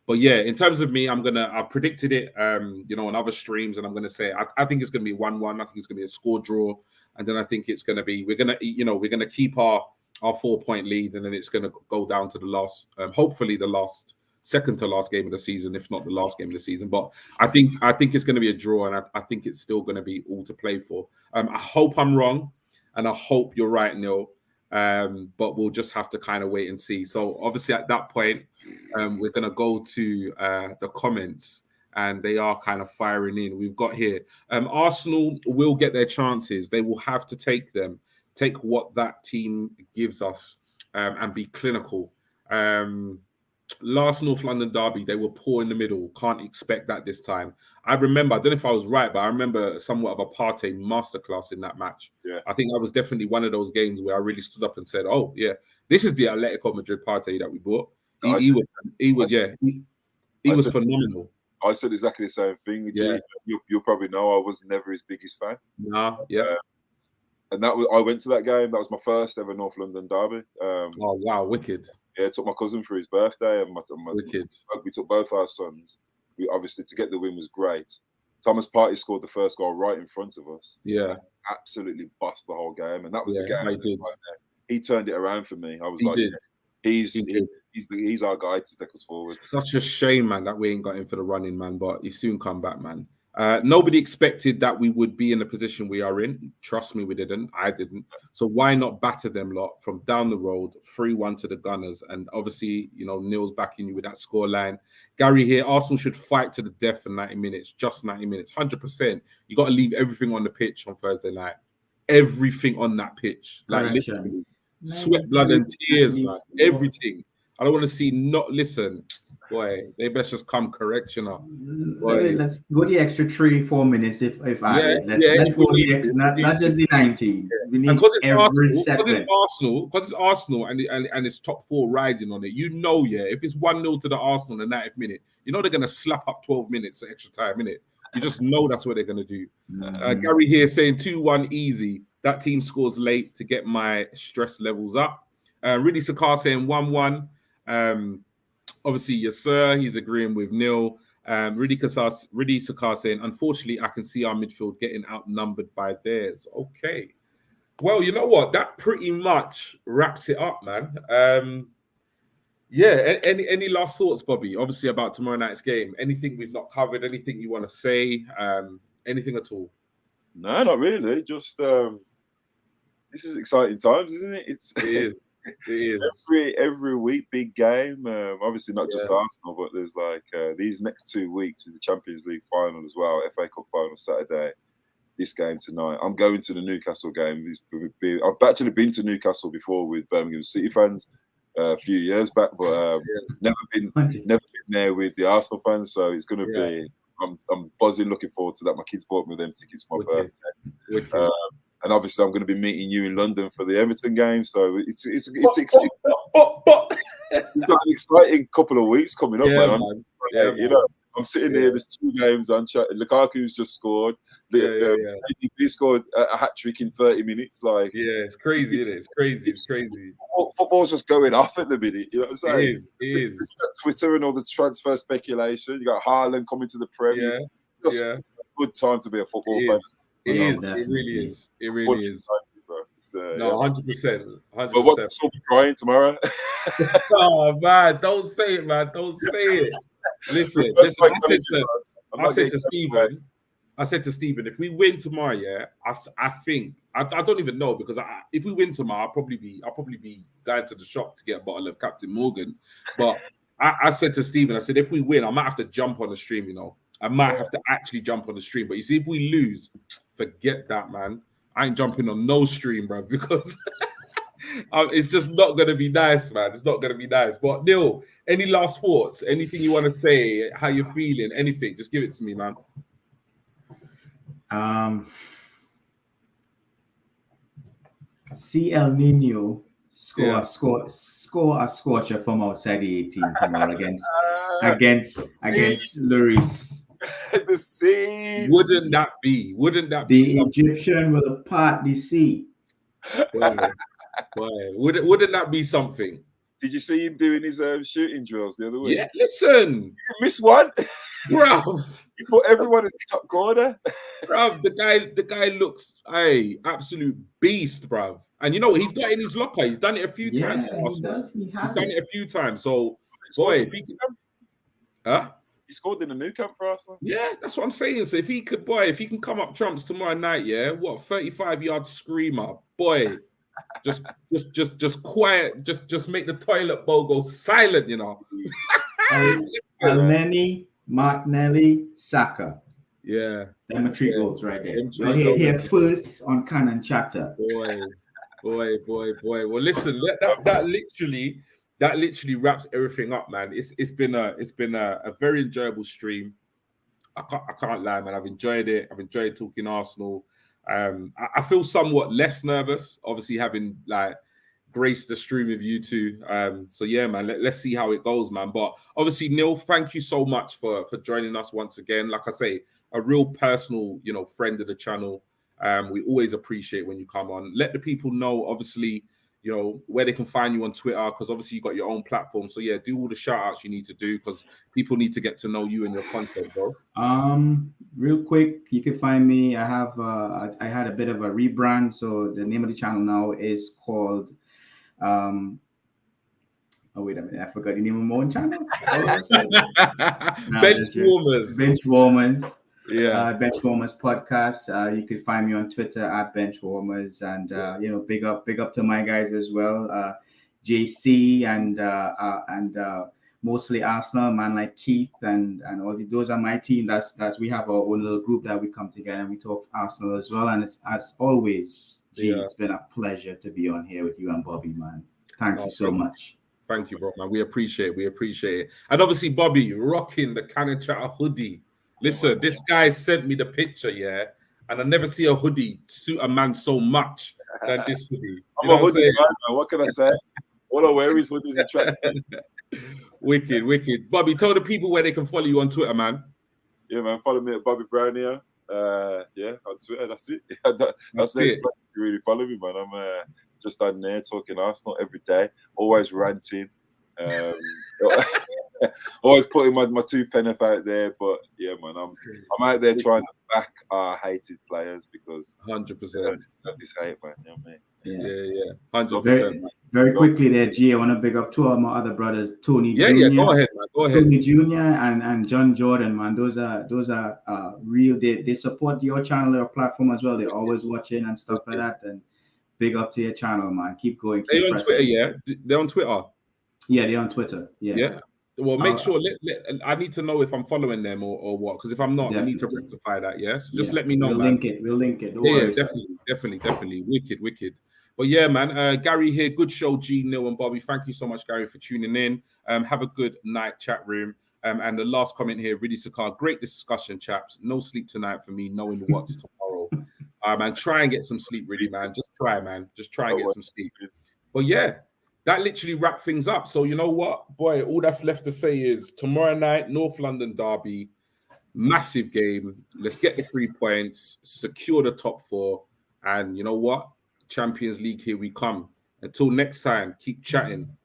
But yeah, in terms of me, I've predicted it, on other streams, and I'm gonna say I think it's gonna be 1-1. I think it's gonna be a score draw, and then I think it's gonna be we're gonna keep our 4-point lead, and then it's gonna go down to the last, hopefully the last second to last game of the season, if not the last game of the season. But I think it's gonna be a draw, and I think it's still gonna be all to play for. I hope I'm wrong, and I hope you're right, Neil. But we'll just have to kind of wait and see. So obviously at that point, we're going to go to the comments, and they are kind of firing in. We've got here, Arsenal will get their chances. They will have to take them, take what that team gives us, and be clinical. Last North London derby, they were poor in the middle. Can't expect that this time. I remember, I don't know if I was right, but I remember somewhat of a Partey masterclass in that match.
Yeah.
I think that was definitely one of those games where I really stood up and said, "Oh yeah, this is the Atletico Madrid Partey that we bought." He was phenomenal.
I said exactly the same thing. Yeah. You'll probably know I was never his biggest fan.
No, yeah.
And I went to that game. That was my first ever North London derby.
Oh wow, wicked.
Yeah, I took my cousin for his birthday, and we took both our sons. We obviously, to get the win was great. Thomas Partey scored the first goal right in front of us.
Yeah,
absolutely bust the whole game, and that was the game.
I did.
He turned it around for me. I was he's our guy to take us forward.
Such a shame, man, that we ain't got him for the running, man. But he soon come back, man. Nobody expected that we would be in the position we are in. Trust me, we didn't. I didn't. So why not batter them lot from down the road, 3-1 to the Gunners? And obviously, Neil's backing you with that scoreline. Gary here, Arsenal should fight to the death for 90 minutes, just 90 minutes, 100%. You got to leave everything on the pitch on Thursday night. Everything on that pitch. Like literally, sweat, blood and tears, man. Everything. I don't want to see listen. Boy, they best just come correct,
Let's go the extra 3-4 minutes if added. Let's go the extra, not just the 19. We need every second.
Because it's Arsenal and it's top 4 riding on it. If it's 1-0 to the Arsenal in the 90th minute, they're gonna slap up 12 minutes of extra time, innit? You just know that's what they're gonna do. Gary here saying 2-1 easy. That team scores late to get my stress levels up. Rudy Sakar saying 1-1. Obviously, yes, sir. He's agreeing with Neil. Rudy Sakar saying, unfortunately, I can see our midfield getting outnumbered by theirs. Okay. Well, you know what? That pretty much wraps it up, man. Any last thoughts, Bobby? Obviously, about tomorrow night's game. Anything we've not covered? Anything you want to say? Anything at all?
No, not really. Just this is exciting times, isn't it? It is. It is. Every week, big game. Obviously, not just Arsenal, but there's these next 2 weeks with the Champions League final as well, FA Cup final Saturday, this game tonight. I'm going to the Newcastle game. I've actually been to Newcastle before with Birmingham City fans a few years back, but never been there with the Arsenal fans. So it's going to be. I'm buzzing, looking forward to that. My kids bought me them tickets for my birthday. and obviously I'm going to be meeting you in London for the Everton game. So it's we've got an exciting couple of weeks coming up,
Yeah,
man.
man.
You know, I'm sitting here. There's 2 games on. Lukaku's just scored. He scored a hat trick in 30 minutes. Like,
it's crazy, isn't it? It's crazy.
Football's just going off at the minute. You know what I'm saying?
It is.
Twitter and all the transfer speculation. You got Haaland coming to the Premier. Just a good time to be a football fan.
It is. It really is. It really is. No, 100%.
But what's up crying tomorrow?
Oh man, don't say it, man. Don't say it. Listen, I said to Stephen, if we win tomorrow, I think I don't even know, because if we win tomorrow, I'll probably be going to the shop to get a bottle of Captain Morgan. But I said to Stephen, I said, if we win, I might have to jump on the stream. You know, I might have to actually jump on the stream. But you see, if we lose, forget that, man. I ain't jumping on no stream, bro, because it's just not going to be nice, man. It's not going to be nice. But Neil, any last thoughts? Anything you want to say? How you're feeling? Anything? Just give it to me, man.
See El Nino score a scorcher from outside the 18 tomorrow against Lloris.
The sea.
Wouldn't that be
the Egyptian will part the sea?
Boy, wouldn't that be something?
Did you see him doing his shooting drills the other week?
Yeah, listen.
You missed one,
bruv.
He put everyone in the top corner.
Bruv, the guy looks absolute beast, bruv. And you know, he's got in his locker. He's done it a few times.
He's done
it a few times. So, boy, if he can,
he scored in the new camp for Arsenal.
Yeah, that's what I'm saying. So if he can come up trumps tomorrow night, 35-yard screamer, boy, just quiet, just make the toilet bowl go silent, you know.
Elneny, Martinelli, Saka.
Yeah,
them are 3 goals right there. We're here first on Canon Chapter.
Boy. Well, listen, that literally wraps everything up, man. It's been a very enjoyable stream. I can't lie, man. I've enjoyed it. I've enjoyed talking Arsenal. I feel somewhat less nervous, obviously, having graced the stream with you two. So yeah, man. Let's see how it goes, man. But obviously, Neil, thank you so much for joining us once again. Like I say, a real personal, friend of the channel. We always appreciate when you come on. Let the people know, obviously, where they can find you on Twitter, because obviously you got your own platform. So yeah, do all the shout outs you need to do, because people need to get to know you and your content, bro.
Real quick, you can find me. I had a bit of a rebrand. So the name of the channel now is called oh wait a minute, I forgot the name of my own channel. Bench Warmers.
Yeah,
Benchwarmers podcast. You can find me on Twitter at Benchwarmers, and big up to my guys as well, JC and mostly Arsenal, man like Keith and all those are my team. That's we have our own little group that we come together and we talk Arsenal as well. And it's, as always, it's been a pleasure to be on here with you and Bobby, man. Thank you so much.
Thank you, bro, man. We appreciate it. And obviously, Bobby rocking the Canon Chapter hoodie. Listen, this guy sent me the picture, and I never see a hoodie suit a man so much than this hoodie.
I'm a hoodie man. What can I say? All I wear is hoodies attractive.
Wicked. Bobby, tell the people where they can follow you on Twitter, man.
Yeah, man. Follow me at Bobby Brown here. On Twitter. That's it. That's it. You really follow me, man. I'm just on there talking Arsenal every day. Always ranting. Always putting my 2 pence out there, but yeah, man, I'm out there trying to back our hated players, because
100%
this hate, man. You know what I mean?
Yeah, 100%.
Very quickly there, G. I want to big up 2 of my other brothers, Tony Jr.
Yeah, go ahead, man. Go ahead.
Tony Jr. and John Jordan, man. Those are real. They support your channel, your platform as well. They're always watching and stuff like that. And big up to your channel, man. Keep going.
They're on Twitter, yeah. They're on Twitter.
Yeah, they're on Twitter. Yeah.
Well, make sure. I need to know if I'm following them or what. Because if I'm not, I need to rectify that. Yes, just let me know.
We'll link it.
Definitely. Wicked. But yeah, man. Gary here. Good show, G, Neil, and Bobby. Thank you so much, Gary, for tuning in. Have a good night, chat room. And the last comment here, really, Sakar. Great discussion, chaps. No sleep tonight for me, knowing what's tomorrow. Man, try and get some sleep, really, man. Just try, man. Just try and get some sleep.
Good.
But yeah, that literally wrapped things up. So you know what, boy, all that's left to say is tomorrow night, North London derby, massive game. Let's get the 3 points, secure the top 4, and you know what, Champions League, here we come. Until next time, keep chatting.